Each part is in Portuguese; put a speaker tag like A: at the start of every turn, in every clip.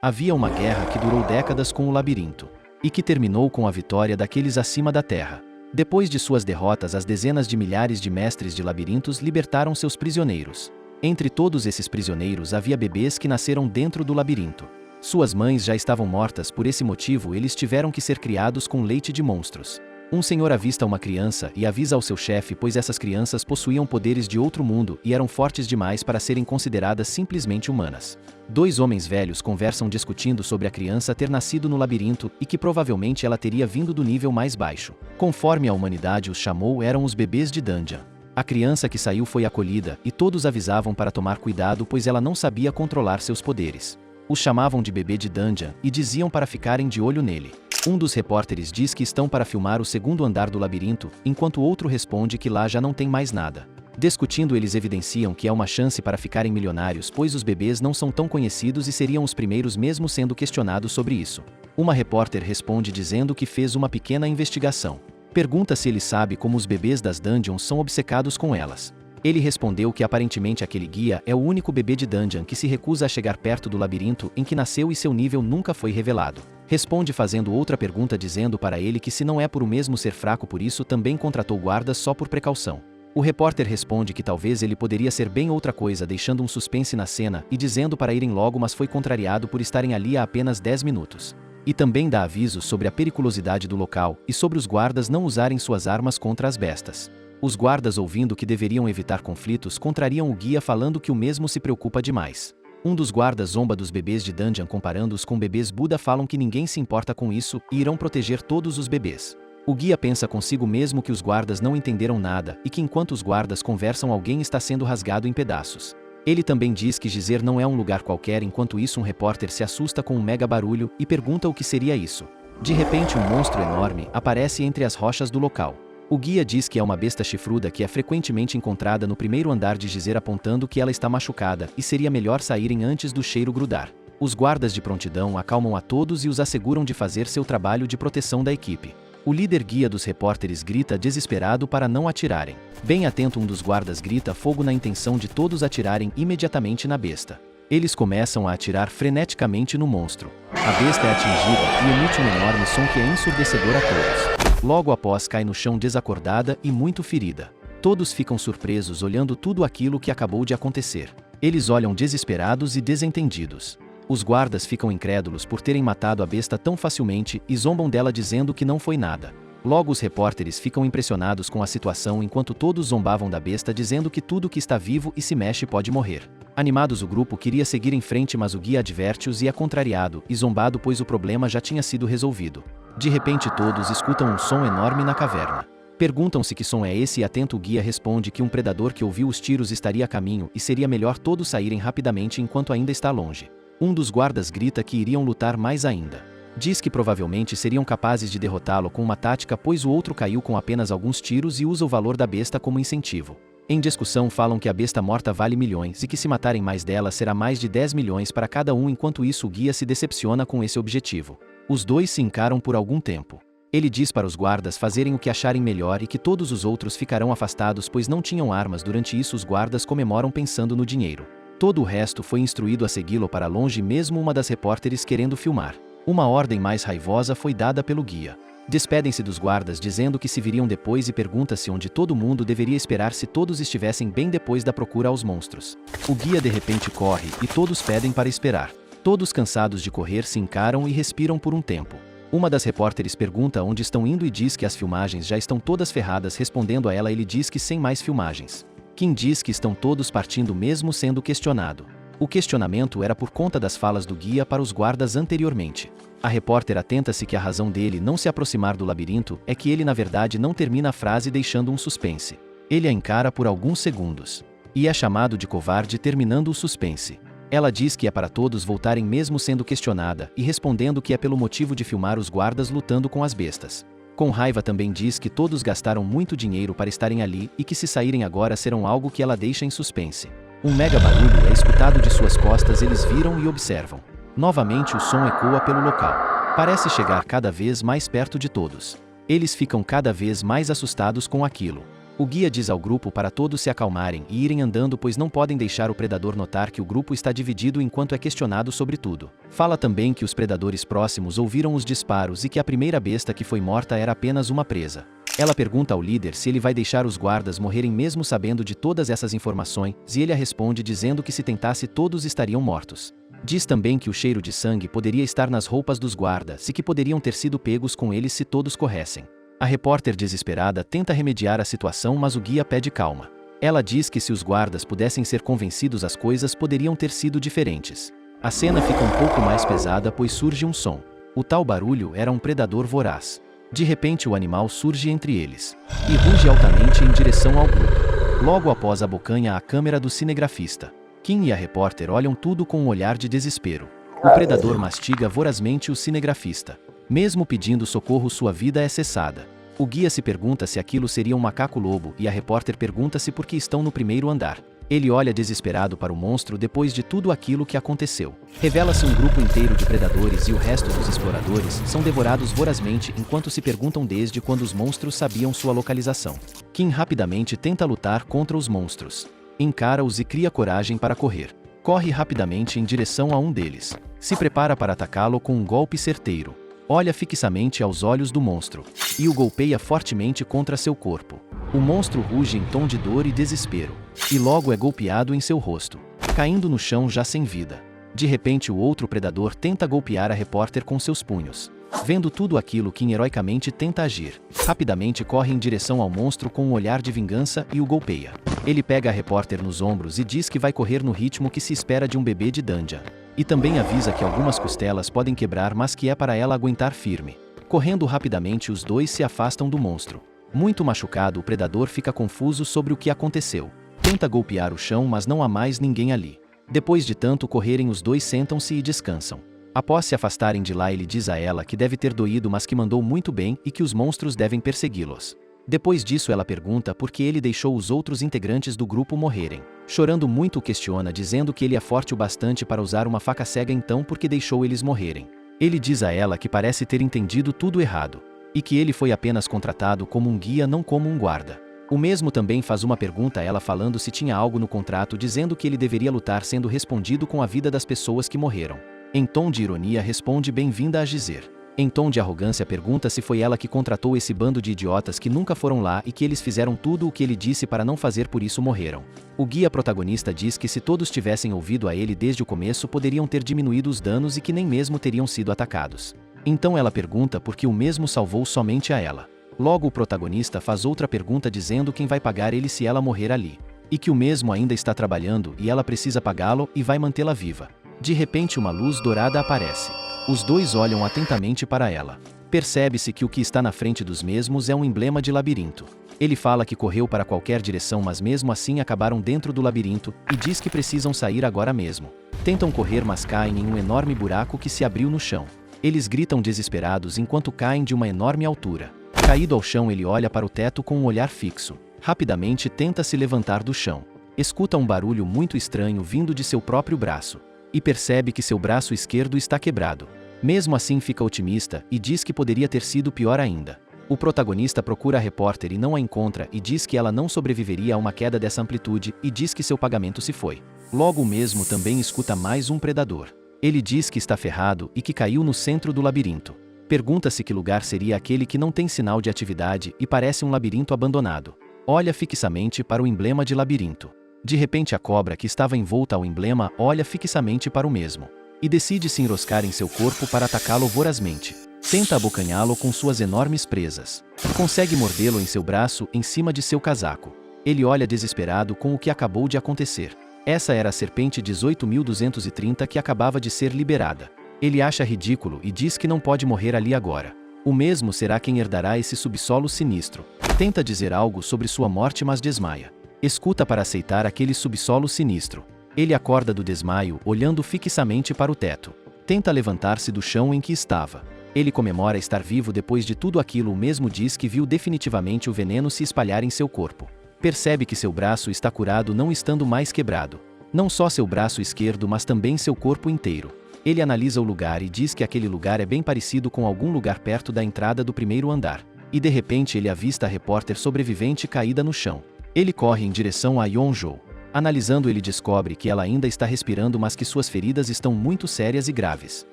A: Havia uma guerra que durou décadas com o labirinto, e que terminou com a vitória daqueles acima da terra. Depois de suas derrotas, as dezenas de milhares de mestres de labirintos libertaram seus prisioneiros. Entre todos esses prisioneiros havia bebês que nasceram dentro do labirinto. Suas mães já estavam mortas, por esse motivo eles tiveram que ser criados com leite de monstros. Um senhor avista uma criança e avisa ao seu chefe, pois essas crianças possuíam poderes de outro mundo e eram fortes demais para serem consideradas simplesmente humanas. Dois homens velhos conversam discutindo sobre a criança ter nascido no labirinto e que provavelmente ela teria vindo do nível mais baixo. Conforme a humanidade os chamou, eram os bebês de Dungeon. A criança que saiu foi acolhida e todos avisavam para tomar cuidado, pois ela não sabia controlar seus poderes. Os chamavam de bebê de Dungeon e diziam para ficarem de olho nele. Um dos repórteres diz que estão para filmar o segundo andar do labirinto, enquanto o outro responde que lá já não tem mais nada. Discutindo, eles evidenciam que é uma chance para ficarem milionários, pois os bebês não são tão conhecidos e seriam os primeiros mesmo sendo questionados sobre isso. Uma repórter responde dizendo que fez uma pequena investigação. Pergunta se ele sabe como os bebês das dungeons são obcecados com elas. Ele respondeu que aparentemente aquele guia é o único bebê de Dungeon que se recusa a chegar perto do labirinto em que nasceu e seu nível nunca foi revelado. Responde fazendo outra pergunta dizendo para ele que se não é por o mesmo ser fraco, por isso também contratou guardas só por precaução. O repórter responde que talvez ele poderia ser bem outra coisa, deixando um suspense na cena e dizendo para irem logo, mas foi contrariado por estarem ali há apenas 10 minutos. E também dá avisos sobre a periculosidade do local e sobre os guardas não usarem suas armas contra as bestas. Os guardas, ouvindo que deveriam evitar conflitos, contrariam o guia falando que o mesmo se preocupa demais. Um dos guardas zomba dos bebês de Dungeon comparando-os com bebês Buda, falam que ninguém se importa com isso e irão proteger todos os bebês. O guia pensa consigo mesmo que os guardas não entenderam nada e que enquanto os guardas conversam alguém está sendo rasgado em pedaços. Ele também diz que Gizer não é um lugar qualquer, enquanto isso um repórter se assusta com um mega barulho e pergunta o que seria isso. De repente um monstro enorme aparece entre as rochas do local. O guia diz que é uma besta chifruda que é frequentemente encontrada no primeiro andar de Gizer, apontando que ela está machucada e seria melhor saírem antes do cheiro grudar. Os guardas de prontidão acalmam a todos e os asseguram de fazer seu trabalho de proteção da equipe. O líder guia dos repórteres grita desesperado para não atirarem. Bem atento, um dos guardas grita fogo na intenção de todos atirarem imediatamente na besta. Eles começam a atirar freneticamente no monstro. A besta é atingida e emite um enorme som que é ensurdecedor a todos. Logo após cai no chão desacordada e muito ferida. Todos ficam surpresos olhando tudo aquilo que acabou de acontecer. Eles olham desesperados e desentendidos. Os guardas ficam incrédulos por terem matado a besta tão facilmente e zombam dela dizendo que não foi nada. Logo os repórteres ficam impressionados com a situação enquanto todos zombavam da besta dizendo que tudo que está vivo e se mexe pode morrer. Animados, o grupo queria seguir em frente, mas o guia adverte-os e é contrariado e zombado, pois o problema já tinha sido resolvido. De repente todos escutam um som enorme na caverna. Perguntam-se que som é esse e atento o guia responde que um predador que ouviu os tiros estaria a caminho e seria melhor todos saírem rapidamente enquanto ainda está longe. Um dos guardas grita que iriam lutar mais ainda. Diz que provavelmente seriam capazes de derrotá-lo com uma tática, pois o outro caiu com apenas alguns tiros e usa o valor da besta como incentivo. Em discussão falam que a besta morta vale milhões e que se matarem mais dela será mais de 10 milhões para cada um, enquanto isso o guia se decepciona com esse objetivo. Os dois se encaram por algum tempo. Ele diz para os guardas fazerem o que acharem melhor e que todos os outros ficarão afastados, pois não tinham armas. Durante isso os guardas comemoram pensando no dinheiro. Todo o resto foi instruído a segui-lo para longe, mesmo uma das repórteres querendo filmar. Uma ordem mais raivosa foi dada pelo guia. Despedem-se dos guardas dizendo que se viriam depois e pergunta-se onde todo mundo deveria esperar se todos estivessem bem depois da procura aos monstros. O guia de repente corre e todos pedem para esperar. Todos cansados de correr se encaram e respiram por um tempo. Uma das repórteres pergunta onde estão indo e diz que as filmagens já estão todas ferradas. Respondendo a ela, ele diz que sem mais filmagens. Kim diz que estão todos partindo mesmo sendo questionado. O questionamento era por conta das falas do guia para os guardas anteriormente. A repórter atenta-se que a razão dele não se aproximar do labirinto é que ele na verdade não termina a frase, deixando um suspense. Ele a encara por alguns segundos. E é chamado de covarde, terminando o suspense. Ela diz que é para todos voltarem mesmo sendo questionada e respondendo que é pelo motivo de filmar os guardas lutando com as bestas. Com raiva também diz que todos gastaram muito dinheiro para estarem ali e que se saírem agora serão algo que ela deixa em suspense. Um mega barulho é escutado de suas costas, eles viram e observam. Novamente o som ecoa pelo local. Parece chegar cada vez mais perto de todos. Eles ficam cada vez mais assustados com aquilo. O guia diz ao grupo para todos se acalmarem e irem andando, pois não podem deixar o predador notar que o grupo está dividido enquanto é questionado sobre tudo. Fala também que os predadores próximos ouviram os disparos e que a primeira besta que foi morta era apenas uma presa. Ela pergunta ao líder se ele vai deixar os guardas morrerem mesmo sabendo de todas essas informações, e ele a responde dizendo que se tentasse todos estariam mortos. Diz também que o cheiro de sangue poderia estar nas roupas dos guardas e que poderiam ter sido pegos com eles se todos corressem. A repórter desesperada tenta remediar a situação, mas o guia pede calma. Ela diz que se os guardas pudessem ser convencidos, as coisas poderiam ter sido diferentes. A cena fica um pouco mais pesada, pois surge um som. O tal barulho era um predador voraz. De repente o animal surge entre eles e ruge altamente em direção ao grupo. Logo após abocanha a câmera do cinegrafista. Kim e a repórter olham tudo com um olhar de desespero. O predador mastiga vorazmente o cinegrafista. Mesmo pedindo socorro, sua vida é cessada. O guia se pergunta se aquilo seria um macaco-lobo e a repórter pergunta-se por que estão no primeiro andar. Ele olha desesperado para o monstro depois de tudo aquilo que aconteceu. Revela-se um grupo inteiro de predadores e o resto dos exploradores são devorados vorazmente enquanto se perguntam desde quando os monstros sabiam sua localização. Kim rapidamente tenta lutar contra os monstros. Encara-os e cria coragem para correr. Corre rapidamente em direção a um deles. Se prepara para atacá-lo com um golpe certeiro. Olha fixamente aos olhos do monstro e o golpeia fortemente contra seu corpo. O monstro ruge em tom de dor e desespero, e logo é golpeado em seu rosto, caindo no chão já sem vida. De repente o outro predador tenta golpear a repórter com seus punhos. Vendo tudo aquilo, Kim heroicamente tenta agir. Rapidamente corre em direção ao monstro com um olhar de vingança e o golpeia. Ele pega a repórter nos ombros e diz que vai correr no ritmo que se espera de um bebê de dungeon. E também avisa que algumas costelas podem quebrar, mas que é para ela aguentar firme. Correndo rapidamente, os dois se afastam do monstro. Muito machucado, o predador fica confuso sobre o que aconteceu. Tenta golpear o chão, mas não há mais ninguém ali. Depois de tanto correrem, os dois sentam-se e descansam. Após se afastarem de lá, ele diz a ela que deve ter doído, mas que mandou muito bem e que os monstros devem persegui-los. Depois disso, ela pergunta por que ele deixou os outros integrantes do grupo morrerem. Chorando muito, o questiona, dizendo que ele é forte o bastante para usar uma faca cega, então por que deixou eles morrerem? Ele diz a ela que parece ter entendido tudo errado, e que ele foi apenas contratado como um guia, não como um guarda. O mesmo também faz uma pergunta a ela, falando se tinha algo no contrato dizendo que ele deveria lutar, sendo respondido com a vida das pessoas que morreram. Em tom de ironia, responde bem-vinda a Gizer. Em tom de arrogância, pergunta se foi ela que contratou esse bando de idiotas que nunca foram lá e que eles fizeram tudo o que ele disse para não fazer, por isso morreram. O guia protagonista diz que se todos tivessem ouvido a ele desde o começo, poderiam ter diminuído os danos e que nem mesmo teriam sido atacados. Então ela pergunta por que o mesmo salvou somente a ela. Logo o protagonista faz outra pergunta dizendo quem vai pagar ele se ela morrer ali. E que o mesmo ainda está trabalhando e ela precisa pagá-lo e vai mantê-la viva. De repente uma luz dourada aparece. Os dois olham atentamente para ela. Percebe-se que o que está na frente dos mesmos é um emblema de labirinto. Ele fala que correu para qualquer direção, mas mesmo assim acabaram dentro do labirinto, e diz que precisam sair agora mesmo. Tentam correr, mas caem em um enorme buraco que se abriu no chão. Eles gritam desesperados enquanto caem de uma enorme altura. Caído ao chão, ele olha para o teto com um olhar fixo. Rapidamente tenta se levantar do chão. Escuta um barulho muito estranho vindo de seu próprio braço. E percebe que seu braço esquerdo está quebrado. Mesmo assim fica otimista e diz que poderia ter sido pior ainda. O protagonista procura a repórter e não a encontra e diz que ela não sobreviveria a uma queda dessa amplitude e diz que seu pagamento se foi. Logo o mesmo também escuta mais um predador. Ele diz que está ferrado e que caiu no centro do labirinto. Pergunta-se que lugar seria aquele que não tem sinal de atividade e parece um labirinto abandonado. Olha fixamente para o emblema de labirinto. De repente a cobra que estava envolta ao emblema olha fixamente para o mesmo. E decide se enroscar em seu corpo para atacá-lo vorazmente. Tenta abocanhá-lo com suas enormes presas. Consegue mordê-lo em seu braço, em cima de seu casaco. Ele olha desesperado com o que acabou de acontecer. Essa era a serpente 18.230 que acabava de ser liberada. Ele acha ridículo e diz que não pode morrer ali agora. O mesmo será quem herdará esse subsolo sinistro. Tenta dizer algo sobre sua morte, mas desmaia. Escuta para aceitar aquele subsolo sinistro. Ele acorda do desmaio, olhando fixamente para o teto. Tenta levantar-se do chão em que estava. Ele comemora estar vivo depois de tudo aquilo. O mesmo diz que viu definitivamente o veneno se espalhar em seu corpo. Percebe que seu braço está curado, não estando mais quebrado. Não só seu braço esquerdo, mas também seu corpo inteiro. Ele analisa o lugar e diz que aquele lugar é bem parecido com algum lugar perto da entrada do primeiro andar. e de repente ele avista a repórter sobrevivente caída no chão. Ele corre em direção a Yeonjo. Analisando, ele descobre que ela ainda está respirando, mas que suas feridas estão muito sérias e graves.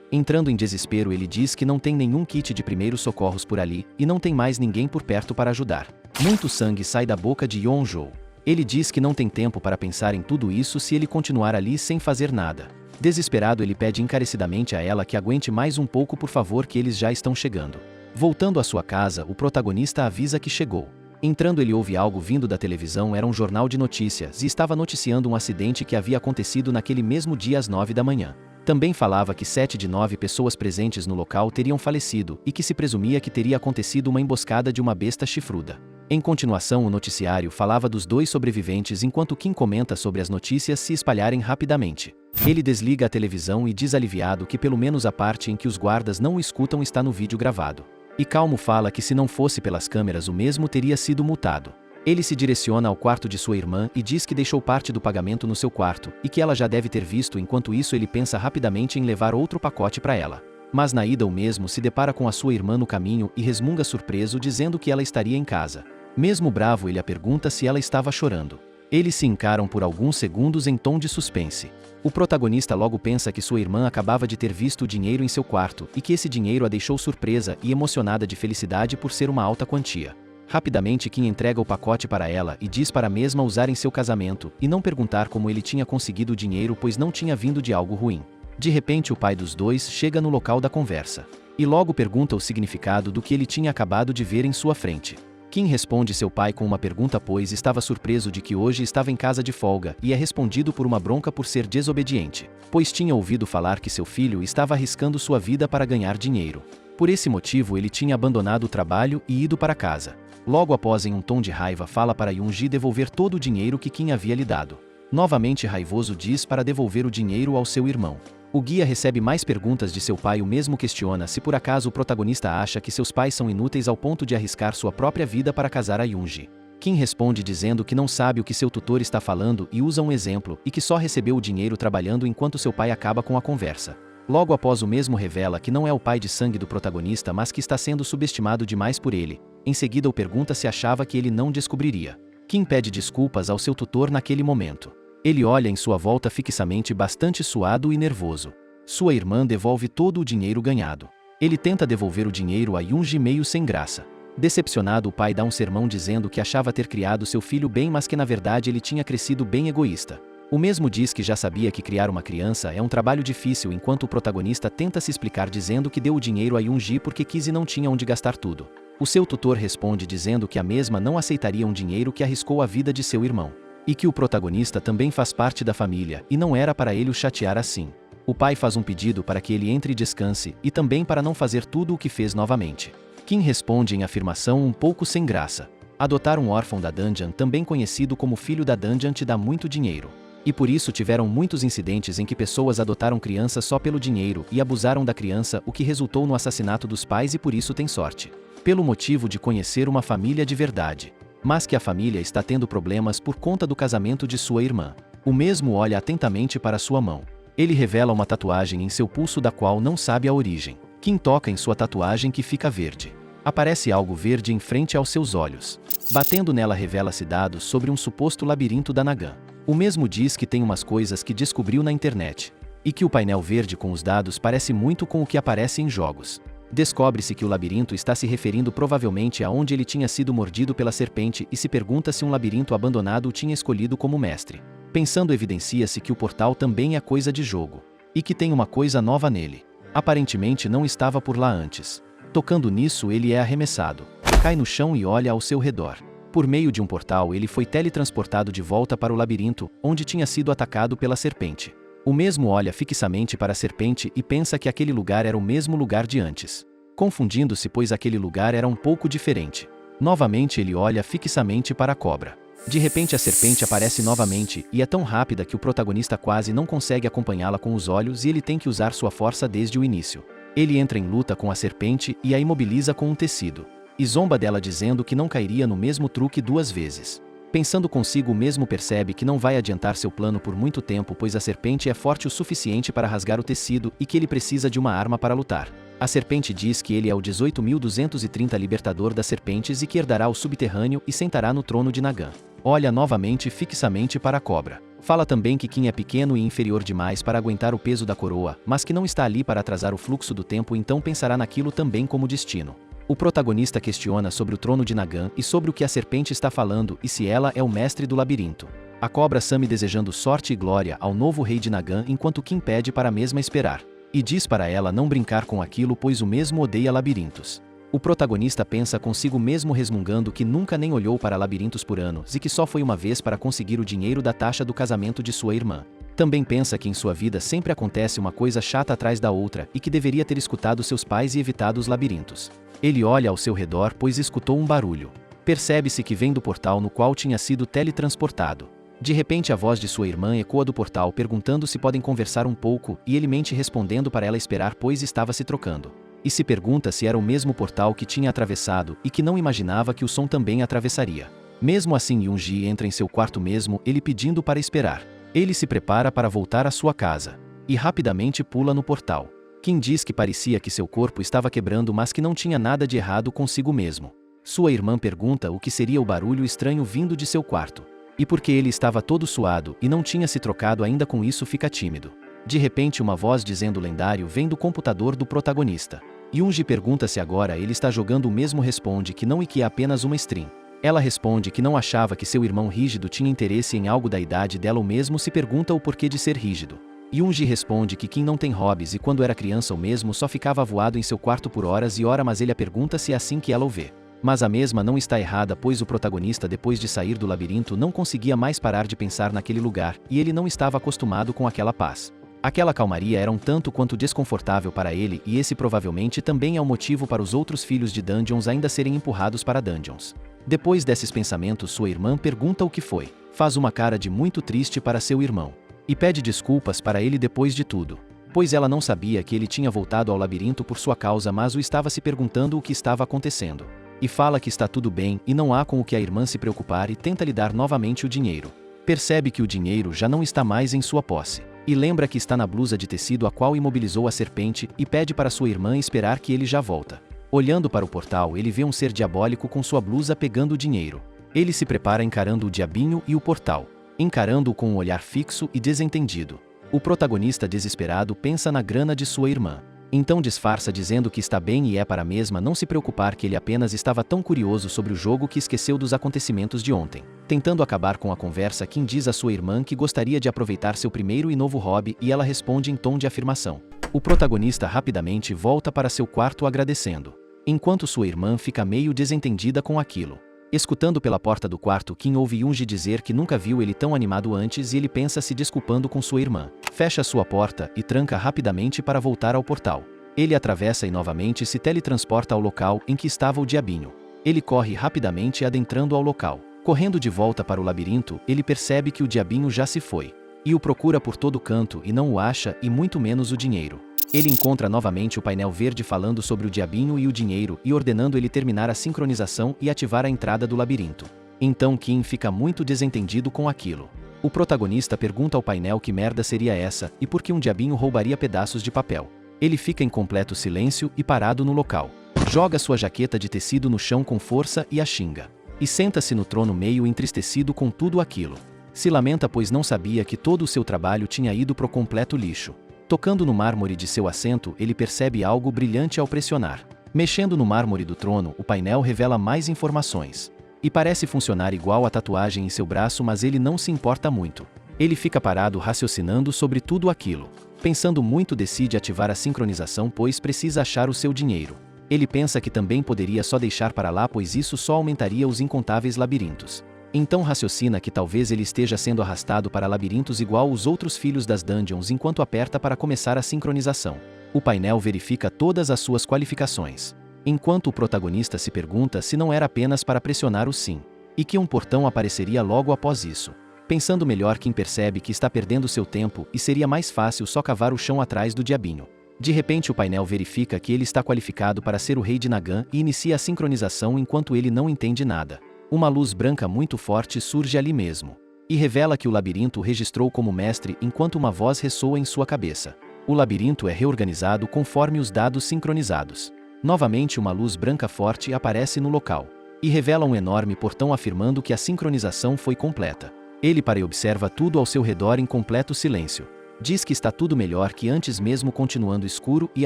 A: Entrando em desespero, ele diz que não tem nenhum kit de primeiros socorros por ali, e não tem mais ninguém por perto para ajudar. Muito sangue sai da boca de Yeonjo. Ele diz que não tem tempo para pensar em tudo isso se ele continuar ali sem fazer nada. Desesperado, ele pede encarecidamente a ela que aguente mais um pouco, por favor, que eles já estão chegando. Voltando à sua casa, o protagonista avisa que chegou. Entrando, ele ouve algo vindo da televisão. Era um jornal de notícias e estava noticiando um acidente que havia acontecido naquele mesmo dia às 9 da manhã. Também falava que 7 de 9 pessoas presentes no local teriam falecido e que se presumia que teria acontecido uma emboscada de uma besta chifruda. Em continuação, o noticiário falava dos 2 sobreviventes, enquanto Kim comenta sobre as notícias se espalharem rapidamente. Ele desliga a televisão e diz aliviado que pelo menos a parte em que os guardas não o escutam está no vídeo gravado. E calmo fala que se não fosse pelas câmeras o mesmo teria sido multado. Ele se direciona ao quarto de sua irmã e diz que deixou parte do pagamento no seu quarto e que ela já deve ter visto. Enquanto isso, ele pensa rapidamente em levar outro pacote para ela. Mas na ida, o mesmo se depara com a sua irmã no caminho e resmunga surpreso, dizendo que ela estaria em casa. Mesmo bravo, ele a pergunta se ela estava chorando. Eles se encaram por alguns segundos em tom de suspense. O protagonista logo pensa que sua irmã acabava de ter visto o dinheiro em seu quarto e que esse dinheiro a deixou surpresa e emocionada de felicidade por ser uma alta quantia. Rapidamente, Kim entrega o pacote para ela e diz para a mesma usar em seu casamento e não perguntar como ele tinha conseguido o dinheiro, pois não tinha vindo de algo ruim. De repente, o pai dos 2 chega no local da conversa e logo pergunta o significado do que ele tinha acabado de ver em sua frente. Kim responde seu pai com uma pergunta, pois estava surpreso de que hoje estava em casa de folga, e é respondido por uma bronca por ser desobediente, pois tinha ouvido falar que seu filho estava arriscando sua vida para ganhar dinheiro. Por esse motivo, ele tinha abandonado o trabalho e ido para casa. Logo após, em um tom de raiva, fala para Yoon-ji devolver todo o dinheiro que Kim havia lhe dado. Novamente raivoso, diz para devolver o dinheiro ao seu irmão. O guia recebe mais perguntas de seu pai. O mesmo questiona se por acaso o protagonista acha que seus pais são inúteis ao ponto de arriscar sua própria vida para casar a Yoon-ji. Kim responde dizendo que não sabe o que seu tutor está falando e usa um exemplo e que só recebeu o dinheiro trabalhando, enquanto seu pai acaba com a conversa. Logo após, o mesmo revela que não é o pai de sangue do protagonista, mas que está sendo subestimado demais por ele. Em seguida, o pergunta se achava que ele não descobriria. Kim pede desculpas ao seu tutor naquele momento. Ele olha em sua volta fixamente, bastante suado e nervoso. Sua irmã devolve todo o dinheiro ganhado. Ele tenta devolver o dinheiro a Yoon-ji meio sem graça. Decepcionado, o pai dá um sermão dizendo que achava ter criado seu filho bem, mas que na verdade ele tinha crescido bem egoísta. O mesmo diz que já sabia que criar uma criança é um trabalho difícil, enquanto o protagonista tenta se explicar dizendo que deu o dinheiro a Yoon-ji porque quis e não tinha onde gastar tudo. O seu tutor responde dizendo que a mesma não aceitaria um dinheiro que arriscou a vida de seu irmão. E que o protagonista também faz parte da família e não era para ele o chatear assim. O pai faz um pedido para que ele entre e descanse e também para não fazer tudo o que fez novamente. Kim responde em afirmação um pouco sem graça. Adotar um órfão da dungeon, também conhecido como filho da dungeon, te dá muito dinheiro. E por isso tiveram muitos incidentes em que pessoas adotaram crianças só pelo dinheiro e abusaram da criança, o que resultou no assassinato dos pais, e por isso tem sorte. Pelo motivo de conhecer uma família de verdade. Mas que a família está tendo problemas por conta do casamento de sua irmã. O mesmo olha atentamente para sua mão. Ele revela uma tatuagem em seu pulso da qual não sabe a origem. Kim toca em sua tatuagem, que fica verde. Aparece algo verde em frente aos seus olhos. Batendo nela, revela-se dados sobre um suposto labirinto da Nagan. O mesmo diz que tem umas coisas que descobriu na internet. E que o painel verde com os dados parece muito com o que aparece em jogos. Descobre-se que o labirinto está se referindo provavelmente a onde ele tinha sido mordido pela serpente, e se pergunta se um labirinto abandonado o tinha escolhido como mestre. Pensando, evidencia-se que o portal também é coisa de jogo. E que tem uma coisa nova nele. Aparentemente não estava por lá antes. Tocando nisso, ele é arremessado. Cai no chão e olha ao seu redor. Por meio de um portal, ele foi teletransportado de volta para o labirinto, onde tinha sido atacado pela serpente. O mesmo olha fixamente para a serpente e pensa que aquele lugar era o mesmo lugar de antes. Confundindo-se, pois aquele lugar era um pouco diferente. Novamente ele olha fixamente para a cobra. De repente a serpente aparece novamente, e é tão rápida que o protagonista quase não consegue acompanhá-la com os olhos, e ele tem que usar sua força desde o início. Ele entra em luta com a serpente e a imobiliza com um tecido. E zomba dela dizendo que não cairia no mesmo truque 2 vezes. Pensando consigo mesmo, percebe que não vai adiantar seu plano por muito tempo, pois a serpente é forte o suficiente para rasgar o tecido e que ele precisa de uma arma para lutar. A serpente diz que ele é o 18.230 libertador das serpentes e que herdará o subterrâneo e sentará no trono de Nagã. Olha novamente fixamente para a cobra. Fala também que Kim é pequeno e inferior demais para aguentar o peso da coroa, mas que não está ali para atrasar o fluxo do tempo, então pensará naquilo também como destino. O protagonista questiona sobre o trono de Nagã e sobre o que a serpente está falando e se ela é o mestre do labirinto. A cobra some desejando sorte e glória ao novo rei de Nagã enquanto Kim pede para a mesma esperar. E diz para ela não brincar com aquilo pois o mesmo odeia labirintos. O protagonista pensa consigo mesmo resmungando que nunca nem olhou para labirintos por anos e que só foi uma vez para conseguir o dinheiro da taxa do casamento de sua irmã. Também pensa que em sua vida sempre acontece uma coisa chata atrás da outra e que deveria ter escutado seus pais e evitado os labirintos. Ele olha ao seu redor pois escutou um barulho. Percebe-se que vem do portal no qual tinha sido teletransportado. De repente a voz de sua irmã ecoa do portal perguntando se podem conversar um pouco e ele mente respondendo para ela esperar pois estava se trocando. E se pergunta se era o mesmo portal que tinha atravessado e que não imaginava que o som também atravessaria. Mesmo assim Yoongi entra em seu quarto mesmo ele pedindo para esperar. Ele se prepara para voltar à sua casa. E rapidamente pula no portal. Kim diz que parecia que seu corpo estava quebrando mas que não tinha nada de errado consigo mesmo. Sua irmã pergunta o que seria o barulho estranho vindo de seu quarto. E porque ele estava todo suado e não tinha se trocado ainda com isso fica tímido. De repente uma voz dizendo lendário vem do computador do protagonista. Yoongi pergunta se agora ele está jogando o mesmo responde que não e que é apenas uma stream. Ela responde que não achava que seu irmão rígido tinha interesse em algo da idade dela ou mesmo se pergunta o porquê de ser rígido. Yoongi responde que Kim não tem hobbies e quando era criança ou mesmo só ficava voado em seu quarto por horas e ora mas ele a pergunta se é assim que ela o vê. Mas a mesma não está errada pois o protagonista depois de sair do labirinto não conseguia mais parar de pensar naquele lugar e ele não estava acostumado com aquela paz. Aquela calmaria era um tanto quanto desconfortável para ele e esse provavelmente também é o motivo para os outros filhos de Dungeons ainda serem empurrados para Dungeons. Depois desses pensamentos sua irmã pergunta o que foi. Faz uma cara de muito triste para seu irmão. E pede desculpas para ele depois de tudo. Pois ela não sabia que ele tinha voltado ao labirinto por sua causa mas o estava se perguntando o que estava acontecendo. E fala que está tudo bem e não há com o que a irmã se preocupar e tenta lhe dar novamente o dinheiro. Percebe que o dinheiro já não está mais em sua posse. E lembra que está na blusa de tecido a qual imobilizou a serpente e pede para sua irmã esperar que ele já volta. Olhando para o portal ele vê um ser diabólico com sua blusa pegando o dinheiro. Ele se prepara encarando o diabinho e o portal. Encarando-o com um olhar fixo e desentendido. O protagonista desesperado pensa na grana de sua irmã. Então disfarça dizendo que está bem e é para a mesma não se preocupar que ele apenas estava tão curioso sobre o jogo que esqueceu dos acontecimentos de ontem. Tentando acabar com a conversa, Kim diz à sua irmã que gostaria de aproveitar seu primeiro e novo hobby e ela responde em tom de afirmação. O protagonista rapidamente volta para seu quarto agradecendo. Enquanto sua irmã fica meio desentendida com aquilo. Escutando pela porta do quarto, Kim ouve Yoongi dizer que nunca viu ele tão animado antes e ele pensa se desculpando com sua irmã. Fecha sua porta e tranca rapidamente para voltar ao portal. Ele atravessa e novamente se teletransporta ao local em que estava o diabinho. Ele corre rapidamente adentrando ao local. Correndo de volta para o labirinto, ele percebe que o diabinho já se foi. E o procura por todo canto e não o acha e muito menos o dinheiro. Ele encontra novamente o painel verde falando sobre o diabinho e o dinheiro e ordenando ele terminar a sincronização e ativar a entrada do labirinto. Então Kim fica muito desentendido com aquilo. O protagonista pergunta ao painel que merda seria essa e por que um diabinho roubaria pedaços de papel. Ele fica em completo silêncio e parado no local. Joga sua jaqueta de tecido no chão com força e a xinga. E senta-se no trono meio entristecido com tudo aquilo. Se lamenta pois não sabia que todo o seu trabalho tinha ido pro completo lixo. Tocando no mármore de seu assento, ele percebe algo brilhante ao pressionar. Mexendo no mármore do trono, o painel revela mais informações. E parece funcionar igual a tatuagem em seu braço, mas ele não se importa muito. Ele fica parado raciocinando sobre tudo aquilo. Pensando muito, decide ativar a sincronização pois precisa achar o seu dinheiro. Ele pensa que também poderia só deixar para lá pois isso só aumentaria os incontáveis labirintos. Então raciocina que talvez ele esteja sendo arrastado para labirintos igual os outros filhos das Dungeons enquanto aperta para começar a sincronização. O painel verifica todas as suas qualificações. Enquanto o protagonista se pergunta se não era apenas para pressionar o sim. E que um portão apareceria logo após isso. Pensando melhor, Kim percebe que está perdendo seu tempo e seria mais fácil só cavar o chão atrás do diabinho. De repente o painel verifica que ele está qualificado para ser o rei de Nagã e inicia a sincronização enquanto ele não entende nada. Uma luz branca muito forte surge ali mesmo. E revela que o labirinto o registrou como mestre enquanto uma voz ressoa em sua cabeça. O labirinto é reorganizado conforme os dados sincronizados. Novamente uma luz branca forte aparece no local e revela um enorme portão afirmando que a sincronização foi completa. Ele para e observa tudo ao seu redor em completo silêncio. Diz que está tudo melhor que antes mesmo continuando escuro e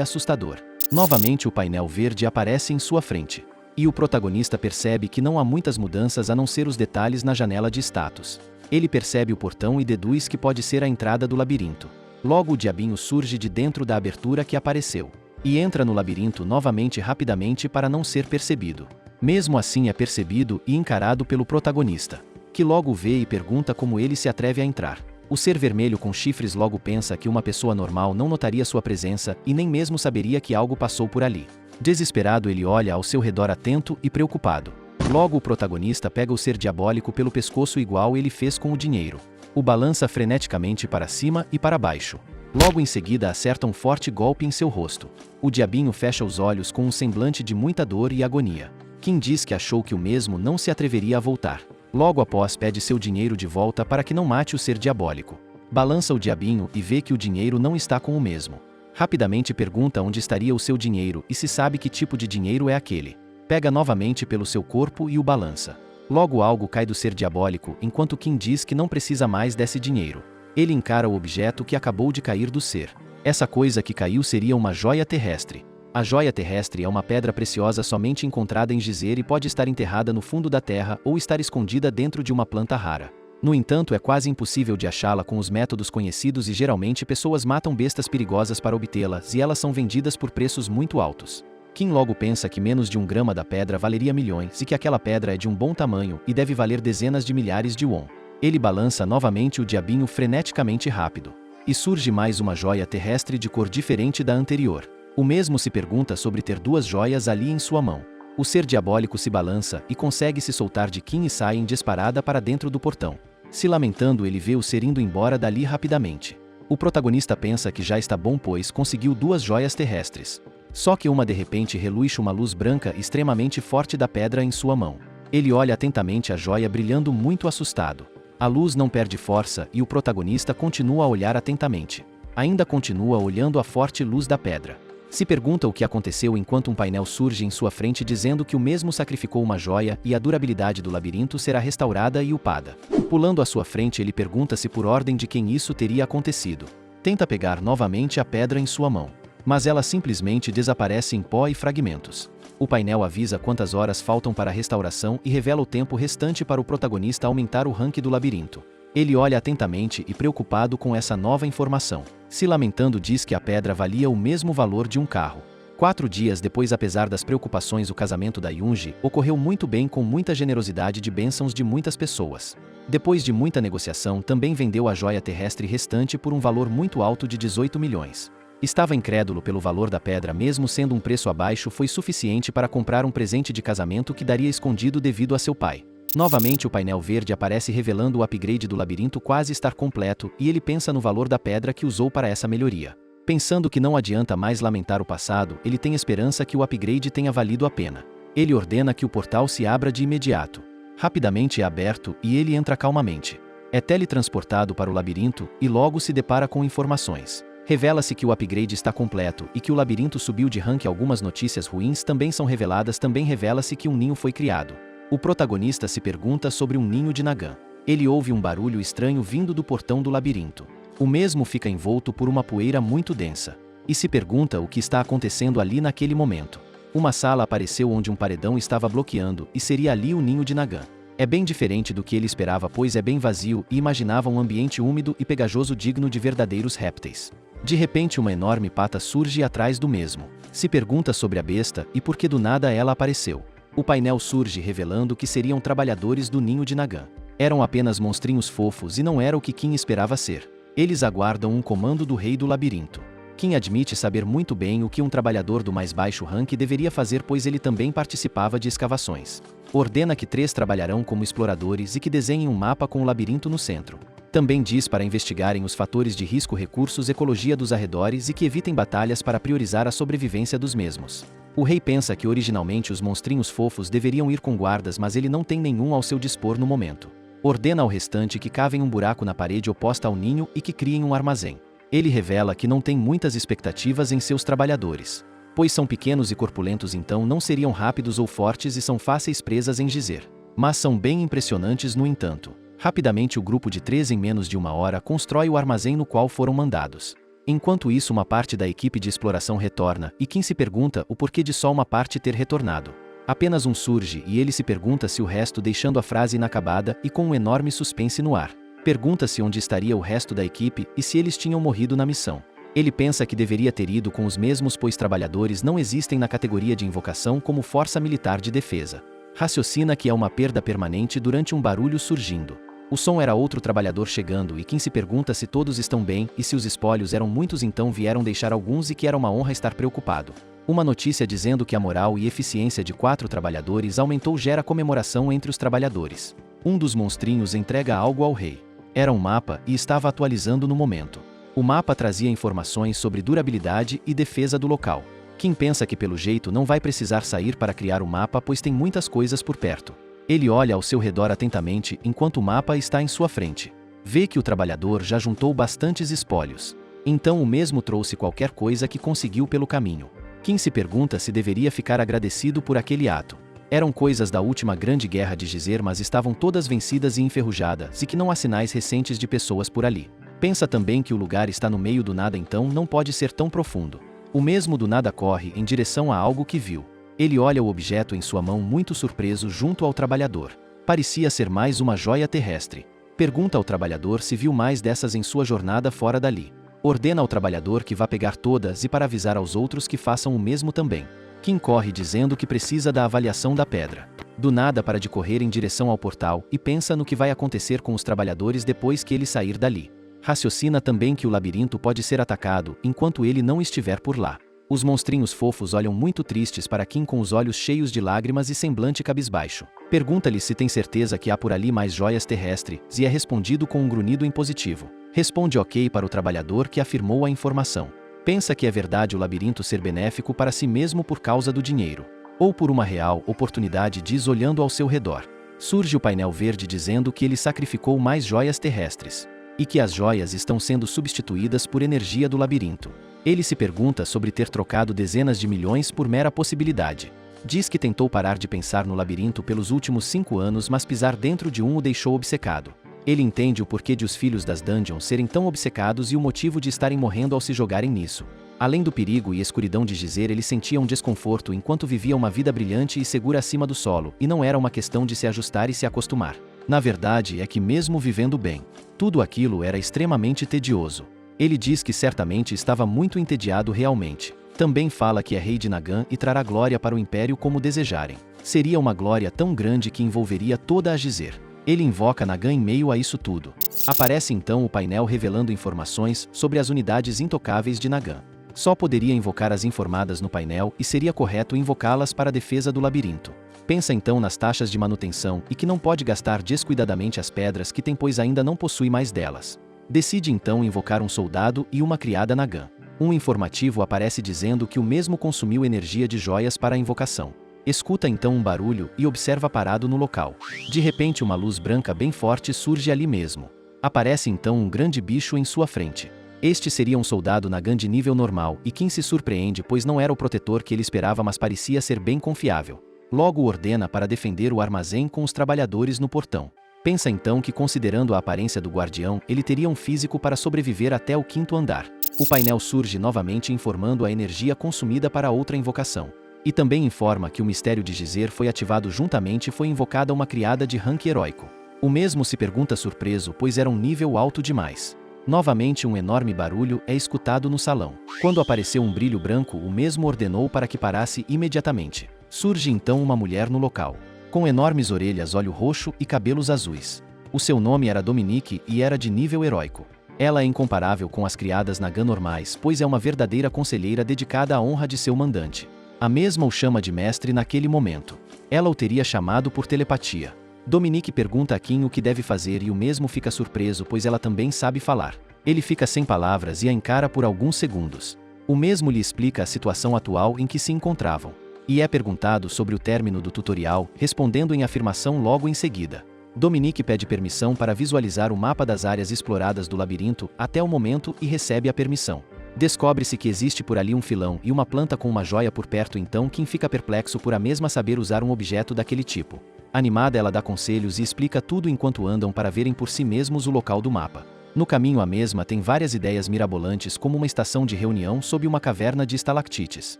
A: assustador. Novamente o painel verde aparece em sua frente. E o protagonista percebe que não há muitas mudanças a não ser os detalhes na janela de status. Ele percebe o portão e deduz que pode ser a entrada do labirinto. Logo o diabinho surge de dentro da abertura que apareceu. E entra no labirinto novamente rapidamente para não ser percebido. Mesmo assim é percebido e encarado pelo protagonista, que logo vê e pergunta como ele se atreve a entrar. O ser vermelho com chifres logo pensa que uma pessoa normal não notaria sua presença e nem mesmo saberia que algo passou por ali. Desesperado ele olha ao seu redor atento e preocupado. Logo o protagonista pega o ser diabólico pelo pescoço igual ele fez com o dinheiro. O balança freneticamente para cima e para baixo. Logo em seguida acerta um forte golpe em seu rosto. O diabinho fecha os olhos com um semblante de muita dor e agonia. Kim diz que achou que o mesmo não se atreveria a voltar. Logo após pede seu dinheiro de volta para que não mate o ser diabólico. Balança o diabinho e vê que o dinheiro não está com o mesmo. Rapidamente pergunta onde estaria o seu dinheiro e se sabe que tipo de dinheiro é aquele. Pega novamente pelo seu corpo e o balança. Logo algo cai do ser diabólico enquanto Kim diz que não precisa mais desse dinheiro. Ele encara o objeto que acabou de cair do ser. Essa coisa que caiu seria uma joia terrestre. A joia terrestre é uma pedra preciosa somente encontrada em geyser e pode estar enterrada no fundo da terra ou estar escondida dentro de uma planta rara. No entanto, é quase impossível de achá-la com os métodos conhecidos e geralmente pessoas matam bestas perigosas para obtê-las e elas são vendidas por preços muito altos. Kim logo pensa que menos de 1 grama da pedra valeria milhões e que aquela pedra é de um bom tamanho e deve valer dezenas de milhares de won. Ele balança novamente o diabinho freneticamente rápido. E surge mais uma joia terrestre de cor diferente da anterior. O mesmo se pergunta sobre ter 2 joias ali em sua mão. O ser diabólico se balança e consegue se soltar de Kim e sai em disparada para dentro do portão. Se lamentando ele vê o ser indo embora dali rapidamente. O protagonista pensa que já está bom pois conseguiu 2 joias terrestres. Só que uma de repente reluz uma luz branca extremamente forte da pedra em sua mão. Ele olha atentamente a joia brilhando muito assustado. A luz não perde força e o protagonista continua a olhar atentamente. Ainda continua olhando a forte luz da pedra. Se pergunta o que aconteceu enquanto um painel surge em sua frente dizendo que o mesmo sacrificou uma joia e a durabilidade do labirinto será restaurada e upada. Pulando à sua frente ele pergunta se por ordem de quem isso teria acontecido. Tenta pegar novamente a pedra em sua mão. Mas ela simplesmente desaparece em pó e fragmentos. O painel avisa quantas horas faltam para a restauração e revela o tempo restante para o protagonista aumentar o rank do labirinto. Ele olha atentamente e preocupado com essa nova informação. Se lamentando diz que a pedra valia o mesmo valor de um carro. 4 dias depois, apesar das preocupações, o casamento da Yoongi ocorreu muito bem com muita generosidade de bênçãos de muitas pessoas. Depois de muita negociação, também vendeu a joia terrestre restante por um valor muito alto de 18 milhões. Estava incrédulo pelo valor da pedra, mesmo sendo um preço abaixo, foi suficiente para comprar um presente de casamento que daria escondido devido a seu pai. Novamente o painel verde aparece revelando o upgrade do labirinto quase estar completo e ele pensa no valor da pedra que usou para essa melhoria. Pensando que não adianta mais lamentar o passado, ele tem esperança que o upgrade tenha valido a pena. Ele ordena que o portal se abra de imediato. Rapidamente é aberto e ele entra calmamente. É teletransportado para o labirinto e logo se depara com informações. Revela-se que o upgrade está completo e que o labirinto subiu de rank. Algumas notícias ruins também são reveladas. Também revela-se que um ninho foi criado. O protagonista se pergunta sobre um ninho de Nagan. Ele ouve um barulho estranho vindo do portão do labirinto. O mesmo fica envolto por uma poeira muito densa. E se pergunta o que está acontecendo ali naquele momento. Uma sala apareceu onde um paredão estava bloqueando e seria ali o ninho de Nagan. É bem diferente do que ele esperava, pois é bem vazio e imaginava um ambiente úmido e pegajoso digno de verdadeiros répteis. De repente uma enorme pata surge atrás do mesmo. Se pergunta sobre a besta e por que do nada ela apareceu. O painel surge revelando que seriam trabalhadores do ninho de Nagan. Eram apenas monstrinhos fofos e não era o que Kim esperava ser. Eles aguardam um comando do rei do labirinto. Kim admite saber muito bem o que um trabalhador do mais baixo rank deveria fazer, pois ele também participava de escavações. Ordena que 3 trabalharão como exploradores e que desenhem um mapa com o labirinto no centro. Também diz para investigarem os fatores de risco, recursos, ecologia dos arredores e que evitem batalhas para priorizar a sobrevivência dos mesmos. O rei pensa que originalmente os monstrinhos fofos deveriam ir com guardas, mas ele não tem nenhum ao seu dispor no momento. Ordena ao restante que cavem um buraco na parede oposta ao ninho e que criem um armazém. Ele revela que não tem muitas expectativas em seus trabalhadores, pois são pequenos e corpulentos, então não seriam rápidos ou fortes e são fáceis presas em Gizer. Mas são bem impressionantes no entanto. Rapidamente o grupo de 3 em menos de 1 hora constrói o armazém no qual foram mandados. Enquanto isso uma parte da equipe de exploração retorna e Kim se pergunta o porquê de só uma parte ter retornado. Apenas um surge e ele se pergunta se o resto, deixando a frase inacabada e com um enorme suspense no ar. Pergunta-se onde estaria o resto da equipe e se eles tinham morrido na missão. Ele pensa que deveria ter ido com os mesmos, pois trabalhadores não existem na categoria de invocação como força militar de defesa. Raciocina que é uma perda permanente durante um barulho surgindo. O som era outro trabalhador chegando e Kim se pergunta se todos estão bem e se os espólios eram muitos, então vieram deixar alguns e que era uma honra estar preocupado. Uma notícia dizendo que a moral e eficiência de 4 trabalhadores aumentou gera comemoração entre os trabalhadores. Um dos monstrinhos entrega algo ao rei. Era um mapa e estava atualizando no momento. O mapa trazia informações sobre durabilidade e defesa do local. Kim pensa que pelo jeito não vai precisar sair para criar o mapa, pois tem muitas coisas por perto. Ele olha ao seu redor atentamente enquanto o mapa está em sua frente. Vê que o trabalhador já juntou bastantes espólios. Então o mesmo trouxe qualquer coisa que conseguiu pelo caminho. Kim se pergunta se deveria ficar agradecido por aquele ato. Eram coisas da última grande guerra de Gizer, mas estavam todas vencidas e enferrujadas e que não há sinais recentes de pessoas por ali. Pensa também que o lugar está no meio do nada, então não pode ser tão profundo. O mesmo do nada corre em direção a algo que viu. Ele olha o objeto em sua mão muito surpreso junto ao trabalhador. Parecia ser mais uma joia terrestre. Pergunta ao trabalhador se viu mais dessas em sua jornada fora dali. Ordena ao trabalhador que vá pegar todas e para avisar aos outros que façam o mesmo também. Kim corre dizendo que precisa da avaliação da pedra. Do nada para de correr em direção ao portal e pensa no que vai acontecer com os trabalhadores depois que ele sair dali. Raciocina também que o labirinto pode ser atacado enquanto ele não estiver por lá. Os monstrinhos fofos olham muito tristes para Kim com os olhos cheios de lágrimas e semblante cabisbaixo. Pergunta-lhe se tem certeza que há por ali mais joias terrestres e é respondido com um grunhido impositivo. Responde ok para o trabalhador que afirmou a informação. Pensa que é verdade o labirinto ser benéfico para si mesmo por causa do dinheiro. Ou por uma real oportunidade, diz olhando ao seu redor. Surge o painel verde dizendo que ele sacrificou mais joias terrestres. E que as joias estão sendo substituídas por energia do labirinto. Ele se pergunta sobre ter trocado dezenas de milhões por mera possibilidade. Diz que tentou parar de pensar no labirinto pelos últimos 5 anos, mas pisar dentro de um o deixou obcecado. Ele entende o porquê de os filhos das dungeons serem tão obcecados e o motivo de estarem morrendo ao se jogarem nisso. Além do perigo e escuridão de Gizer, ele sentia um desconforto enquanto vivia uma vida brilhante e segura acima do solo, e não era uma questão de se ajustar e se acostumar. Na verdade é que mesmo vivendo bem, tudo aquilo era extremamente tedioso. Ele diz que certamente estava muito entediado realmente. Também fala que é rei de Nagant e trará glória para o Império como desejarem. Seria uma glória tão grande que envolveria toda a Gizer. Ele invoca Nagant em meio a isso tudo. Aparece então o painel revelando informações sobre as unidades intocáveis de Nagant. Só poderia invocar as informadas no painel e seria correto invocá-las para a defesa do labirinto. Pensa então nas taxas de manutenção e que não pode gastar descuidadamente as pedras que tem, pois ainda não possui mais delas. Decide então invocar um soldado e uma criada Nagant. Um informativo aparece dizendo que o mesmo consumiu energia de joias para a invocação. Escuta então um barulho e observa parado no local. De repente uma luz branca bem forte surge ali mesmo. Aparece então um grande bicho em sua frente. Este seria um soldado Nagant de nível normal e Kim se surpreende, pois não era o protetor que ele esperava, mas parecia ser bem confiável. Logo o ordena para defender o armazém com os trabalhadores no portão. Pensa então que, considerando a aparência do guardião, ele teria um físico para sobreviver até o 5º andar. O painel surge novamente informando a energia consumida para outra invocação. E também informa que o mistério de Gizer foi ativado juntamente e foi invocada uma criada de rank heróico. O mesmo se pergunta surpreso, pois era um nível alto demais. Novamente um enorme barulho é escutado no salão. Quando apareceu um brilho branco, o mesmo ordenou para que parasse imediatamente. Surge então uma mulher no local. Com enormes orelhas, olho roxo e cabelos azuis. O seu nome era Dominique e era de nível heróico. Ela é incomparável com as criadas Nagant normais, pois é uma verdadeira conselheira dedicada à honra de seu mandante. A mesma o chama de mestre naquele momento. Ela o teria chamado por telepatia. Dominique pergunta a Kim o que deve fazer e o mesmo fica surpreso, pois ela também sabe falar. Ele fica sem palavras e a encara por alguns segundos. O mesmo lhe explica a situação atual em que se encontravam. E é perguntado sobre o término do tutorial, respondendo em afirmação logo em seguida. Dominique pede permissão para visualizar o mapa das áreas exploradas do labirinto até o momento e recebe a permissão. Descobre-se que existe por ali um filão e uma planta com uma joia por perto, então Kim fica perplexo por a mesma saber usar um objeto daquele tipo. Animada, ela dá conselhos e explica tudo enquanto andam para verem por si mesmos o local do mapa. No caminho, a mesma tem várias ideias mirabolantes, como uma estação de reunião sob uma caverna de estalactites.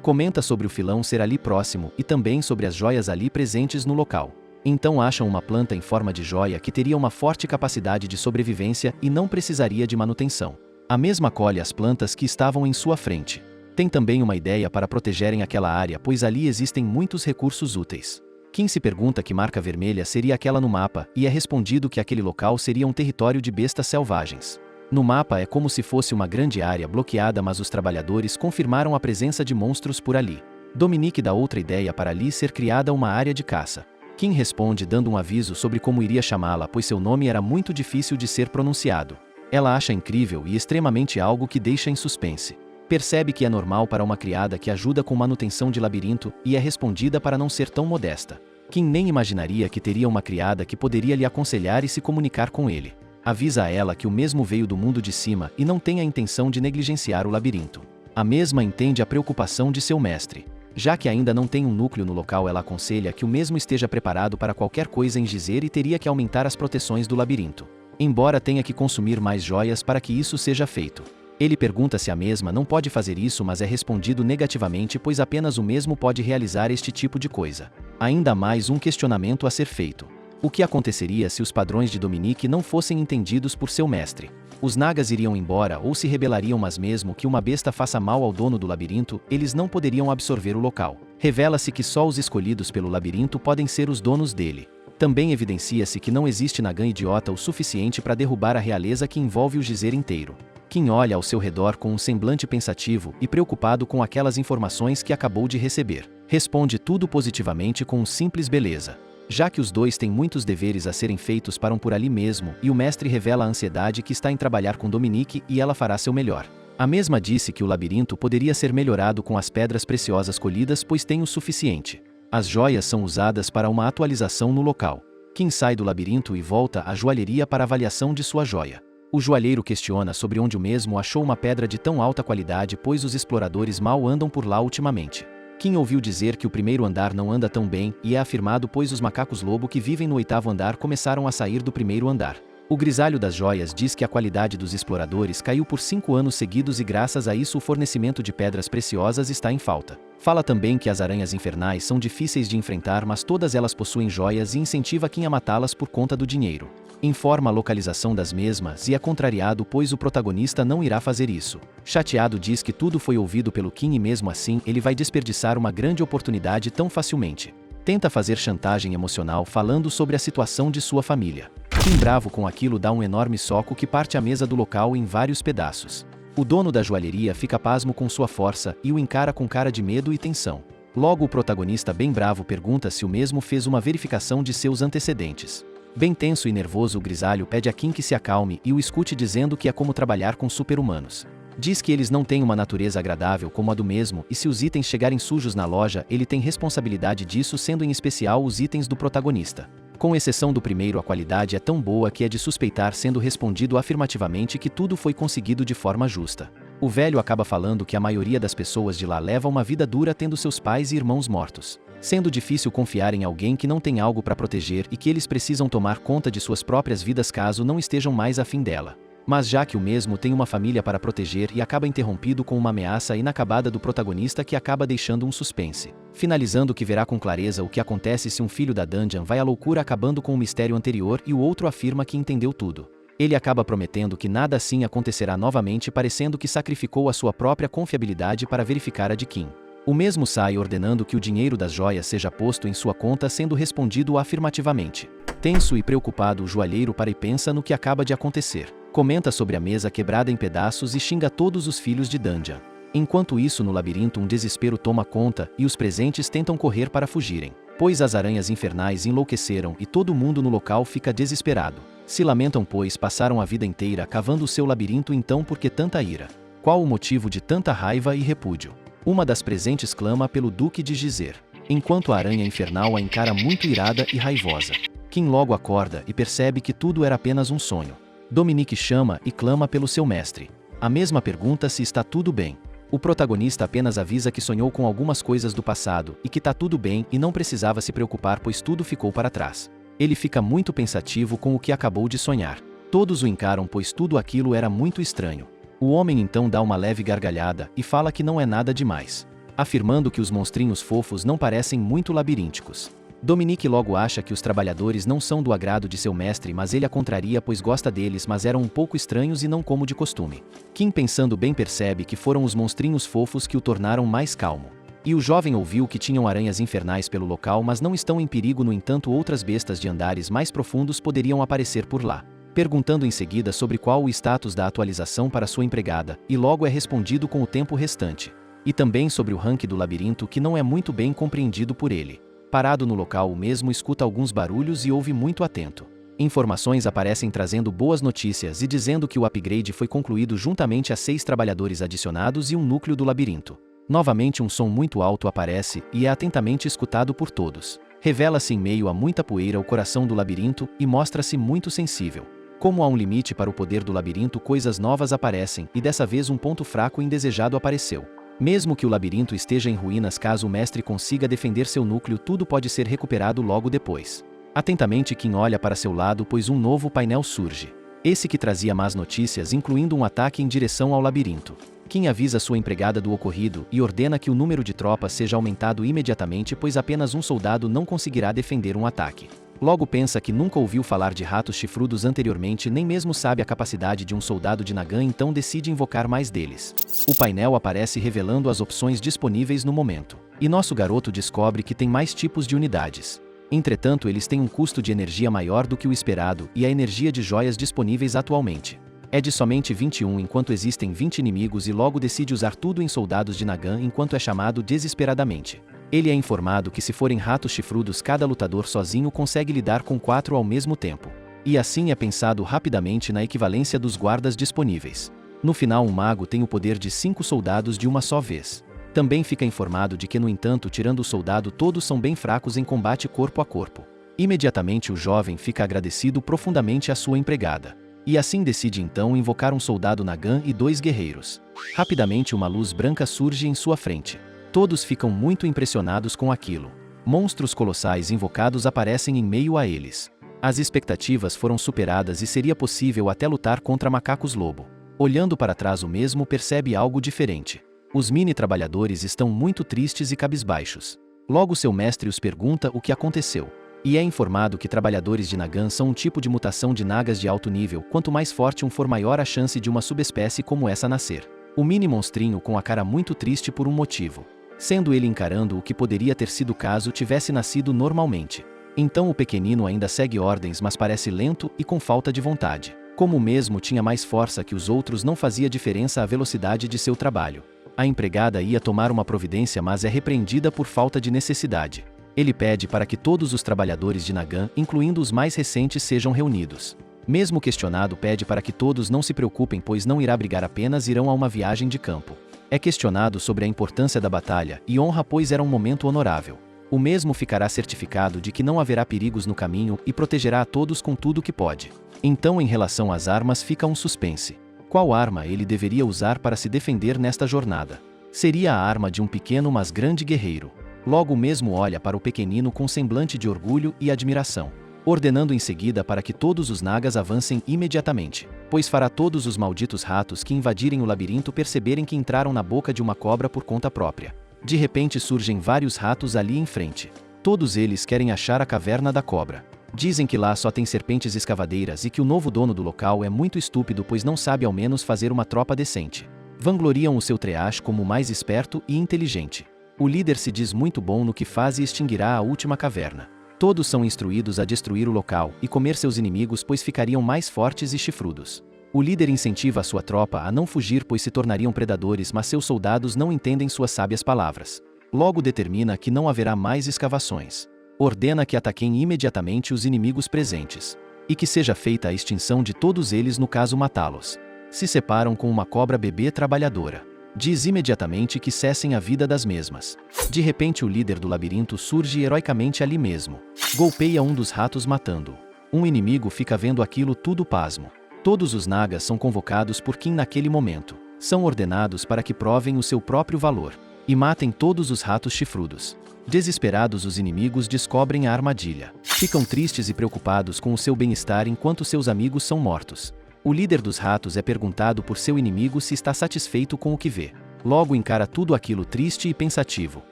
A: Comenta sobre o filão ser ali próximo e também sobre as joias ali presentes no local. Então acham uma planta em forma de joia que teria uma forte capacidade de sobrevivência e não precisaria de manutenção. A mesma colhe as plantas que estavam em sua frente. Tem também uma ideia para protegerem aquela área, pois ali existem muitos recursos úteis. Kim se pergunta que marca vermelha seria aquela no mapa, e é respondido que aquele local seria um território de bestas selvagens. No mapa é como se fosse uma grande área bloqueada, mas os trabalhadores confirmaram a presença de monstros por ali. Dominique dá outra ideia para ali ser criada uma área de caça. Kim responde dando um aviso sobre como iria chamá-la, pois seu nome era muito difícil de ser pronunciado. Ela acha incrível e extremamente algo que deixa em suspense. Percebe que é normal para uma criada que ajuda com manutenção de labirinto e é respondida para não ser tão modesta. Kim nem imaginaria que teria uma criada que poderia lhe aconselhar e se comunicar com ele. Avisa a ela que o mesmo veio do mundo de cima e não tem a intenção de negligenciar o labirinto. A mesma entende a preocupação de seu mestre. Já que ainda não tem um núcleo no local, ela aconselha que o mesmo esteja preparado para qualquer coisa em Gizer e teria que aumentar as proteções do labirinto. Embora tenha que consumir mais joias para que isso seja feito. Ele pergunta se a mesma não pode fazer isso, mas é respondido negativamente, pois apenas o mesmo pode realizar este tipo de coisa. Ainda mais um questionamento a ser feito. O que aconteceria se os padrões de Dominique não fossem entendidos por seu mestre? Os Nagas iriam embora ou se rebelariam, mas mesmo que uma besta faça mal ao dono do labirinto, eles não poderiam absorver o local. Revela-se que só os escolhidos pelo labirinto podem ser os donos dele. Também evidencia-se que não existe Nagan idiota o suficiente para derrubar a realeza que envolve o Gizer inteiro. Kim olha ao seu redor com um semblante pensativo e preocupado com aquelas informações que acabou de receber. Responde tudo positivamente com um simples beleza. Já que os dois têm muitos deveres a serem feitos, param por ali mesmo, e o mestre revela a ansiedade que está em trabalhar com Dominique e ela fará seu melhor. A mesma disse que o labirinto poderia ser melhorado com as pedras preciosas colhidas, pois tem o suficiente. As joias são usadas para uma atualização no local. Kim sai do labirinto e volta à joalheria para avaliação de sua joia. O joalheiro questiona sobre onde o mesmo achou uma pedra de tão alta qualidade, pois os exploradores mal andam por lá ultimamente. Kim ouviu dizer que o primeiro andar não anda tão bem, e é afirmado pois os macacos-lobo que vivem no 8º andar começaram a sair do primeiro andar. O grisalho das joias diz que a qualidade dos exploradores caiu por 5 anos seguidos e graças a isso o fornecimento de pedras preciosas está em falta. Fala também que as aranhas infernais são difíceis de enfrentar, mas todas elas possuem joias e incentiva Kim a matá-las por conta do dinheiro. Informa a localização das mesmas e é contrariado pois o protagonista não irá fazer isso. Chateado, diz que tudo foi ouvido pelo Kim e mesmo assim ele vai desperdiçar uma grande oportunidade tão facilmente. Tenta fazer chantagem emocional falando sobre a situação de sua família. Kim, bravo com aquilo, dá um enorme soco que parte a mesa do local em vários pedaços. O dono da joalheria fica pasmo com sua força e o encara com cara de medo e tensão. Logo o protagonista, bem bravo, pergunta se o mesmo fez uma verificação de seus antecedentes. Bem tenso e nervoso, o grisalho pede a Kim que se acalme e o escute, dizendo que é como trabalhar com super-humanos. Diz que eles não têm uma natureza agradável como a do mesmo, e se os itens chegarem sujos na loja, ele tem responsabilidade disso, sendo em especial os itens do protagonista. Com exceção do primeiro, a qualidade é tão boa que é de suspeitar, sendo respondido afirmativamente que tudo foi conseguido de forma justa. O velho acaba falando que a maioria das pessoas de lá leva uma vida dura, tendo seus pais e irmãos mortos, sendo difícil confiar em alguém que não tem algo para proteger e que eles precisam tomar conta de suas próprias vidas caso não estejam mais afim dela. Mas já que o mesmo tem uma família para proteger, e acaba interrompido com uma ameaça inacabada do protagonista que acaba deixando um suspense. Finalizando que verá com clareza o que acontece se um filho da Dungeon vai à loucura, acabando com o mistério anterior, e o outro afirma que entendeu tudo. Ele acaba prometendo que nada assim acontecerá novamente, parecendo que sacrificou a sua própria confiabilidade para verificar a de Kim. O mesmo sai ordenando que o dinheiro das joias seja posto em sua conta, sendo respondido afirmativamente. Tenso e preocupado, o joalheiro para e pensa no que acaba de acontecer. Comenta sobre a mesa quebrada em pedaços e xinga todos os filhos de Dungeon. Enquanto isso, no labirinto, um desespero toma conta e os presentes tentam correr para fugirem, pois as aranhas infernais enlouqueceram e todo mundo no local fica desesperado. Se lamentam pois passaram a vida inteira cavando o seu labirinto, então por que tanta ira? Qual o motivo de tanta raiva e repúdio? Uma das presentes clama pelo Duque de Gizer, enquanto a aranha infernal a encara muito irada e raivosa. Kim logo acorda e percebe que tudo era apenas um sonho. Dominique chama e clama pelo seu mestre. A mesma pergunta se está tudo bem. O protagonista apenas avisa que sonhou com algumas coisas do passado e que tá tudo bem e não precisava se preocupar pois tudo ficou para trás. Ele fica muito pensativo com o que acabou de sonhar. Todos o encaram pois tudo aquilo era muito estranho. O homem então dá uma leve gargalhada e fala que não é nada demais, afirmando que os monstrinhos fofos não parecem muito labirínticos. Dominique logo acha que os trabalhadores não são do agrado de seu mestre, mas ele a contraria pois gosta deles, mas eram um pouco estranhos e não como de costume. Kim, pensando bem, percebe que foram os monstrinhos fofos que o tornaram mais calmo. E o jovem ouviu que tinham aranhas infernais pelo local, mas não estão em perigo, no entanto outras bestas de andares mais profundos poderiam aparecer por lá. Perguntando em seguida sobre qual o status da atualização para sua empregada, e logo é respondido com o tempo restante. E também sobre o rank do labirinto, que não é muito bem compreendido por ele. Parado no local, o mesmo escuta alguns barulhos e ouve muito atento. Informações aparecem trazendo boas notícias e dizendo que o upgrade foi concluído juntamente a 6 trabalhadores adicionados e um núcleo do labirinto. Novamente um som muito alto aparece e é atentamente escutado por todos. Revela-se em meio a muita poeira o coração do labirinto e mostra-se muito sensível. Como há um limite para o poder do labirinto, coisas novas aparecem e dessa vez um ponto fraco e indesejado apareceu. Mesmo que o labirinto esteja em ruínas, caso o mestre consiga defender seu núcleo, tudo pode ser recuperado logo depois. Atentamente Kim olha para seu lado, pois um novo painel surge. Esse que trazia más notícias, incluindo um ataque em direção ao labirinto. Kim avisa sua empregada do ocorrido e ordena que o número de tropas seja aumentado imediatamente, pois apenas um soldado não conseguirá defender um ataque. Logo pensa que nunca ouviu falar de ratos chifrudos anteriormente, nem mesmo sabe a capacidade de um soldado de Nagant, então decide invocar mais deles. O painel aparece revelando as opções disponíveis no momento. E nosso garoto descobre que tem mais tipos de unidades. Entretanto, eles têm um custo de energia maior do que o esperado e a energia de joias disponíveis atualmente é de somente 21, enquanto existem 20 inimigos, e logo decide usar tudo em soldados de Nagant enquanto é chamado desesperadamente. Ele é informado que se forem ratos chifrudos, cada lutador sozinho consegue lidar com 4 ao mesmo tempo. E assim é pensado rapidamente na equivalência dos guardas disponíveis. No final, um mago tem o poder de 5 soldados de uma só vez. Também fica informado de que, no entanto, tirando o soldado, todos são bem fracos em combate corpo a corpo. Imediatamente o jovem fica agradecido profundamente à sua empregada. E assim decide então invocar um soldado Nagant e 2 guerreiros. Rapidamente uma luz branca surge em sua frente. Todos ficam muito impressionados com aquilo. Monstros colossais invocados aparecem em meio a eles. As expectativas foram superadas e seria possível até lutar contra macacos-lobo. Olhando para trás, o mesmo percebe algo diferente. Os mini-trabalhadores estão muito tristes e cabisbaixos. Logo seu mestre os pergunta o que aconteceu. E é informado que trabalhadores de Nagant são um tipo de mutação de nagas de alto nível. Quanto mais forte um for, maior a chance de uma subespécie como essa nascer. O mini-monstrinho com a cara muito triste por um motivo. Sendo ele encarando o que poderia ter sido caso tivesse nascido normalmente. Então o pequenino ainda segue ordens, mas parece lento e com falta de vontade. Como o mesmo tinha mais força que os outros, não fazia diferença a velocidade de seu trabalho. A empregada ia tomar uma providência, mas é repreendida por falta de necessidade. Ele pede para que todos os trabalhadores de Nagant, incluindo os mais recentes, sejam reunidos. Mesmo questionado, pede para que todos não se preocupem, pois não irá brigar, apenas irão a uma viagem de campo. É questionado sobre a importância da batalha e honra, pois era um momento honorável. O mesmo ficará certificado de que não haverá perigos no caminho e protegerá a todos com tudo que pode. Então, em relação às armas, fica um suspense. Qual arma ele deveria usar para se defender nesta jornada? Seria a arma de um pequeno mas grande guerreiro. Logo o mesmo olha para o pequenino com semblante de orgulho e admiração, ordenando em seguida para que todos os nagas avancem imediatamente, pois fará todos os malditos ratos que invadirem o labirinto perceberem que entraram na boca de uma cobra por conta própria. De repente surgem vários ratos ali em frente. Todos eles querem achar a caverna da cobra. Dizem que lá só tem serpentes escavadeiras e que o novo dono do local é muito estúpido, pois não sabe ao menos fazer uma tropa decente. Vangloriam o seu Treash como o mais esperto e inteligente. O líder se diz muito bom no que faz e extinguirá a última caverna. Todos são instruídos a destruir o local e comer seus inimigos, pois ficariam mais fortes e chifrudos. O líder incentiva a sua tropa a não fugir, pois se tornariam predadores, mas seus soldados não entendem suas sábias palavras. Logo determina que não haverá mais escavações. Ordena que ataquem imediatamente os inimigos presentes. E que seja feita a extinção de todos eles no caso matá-los. Se separam com uma cobra bebê trabalhadora. Diz imediatamente que cessem a vida das mesmas. De repente o líder do labirinto surge heroicamente ali mesmo. Golpeia um dos ratos matando-o. Um inimigo fica vendo aquilo tudo pasmo. Todos os nagas são convocados por Kim naquele momento. São ordenados para que provem o seu próprio valor e matem todos os ratos chifrudos. Desesperados, os inimigos descobrem a armadilha. Ficam tristes e preocupados com o seu bem-estar enquanto seus amigos são mortos. O líder dos ratos é perguntado por seu inimigo se está satisfeito com o que vê. Logo encara tudo aquilo triste e pensativo.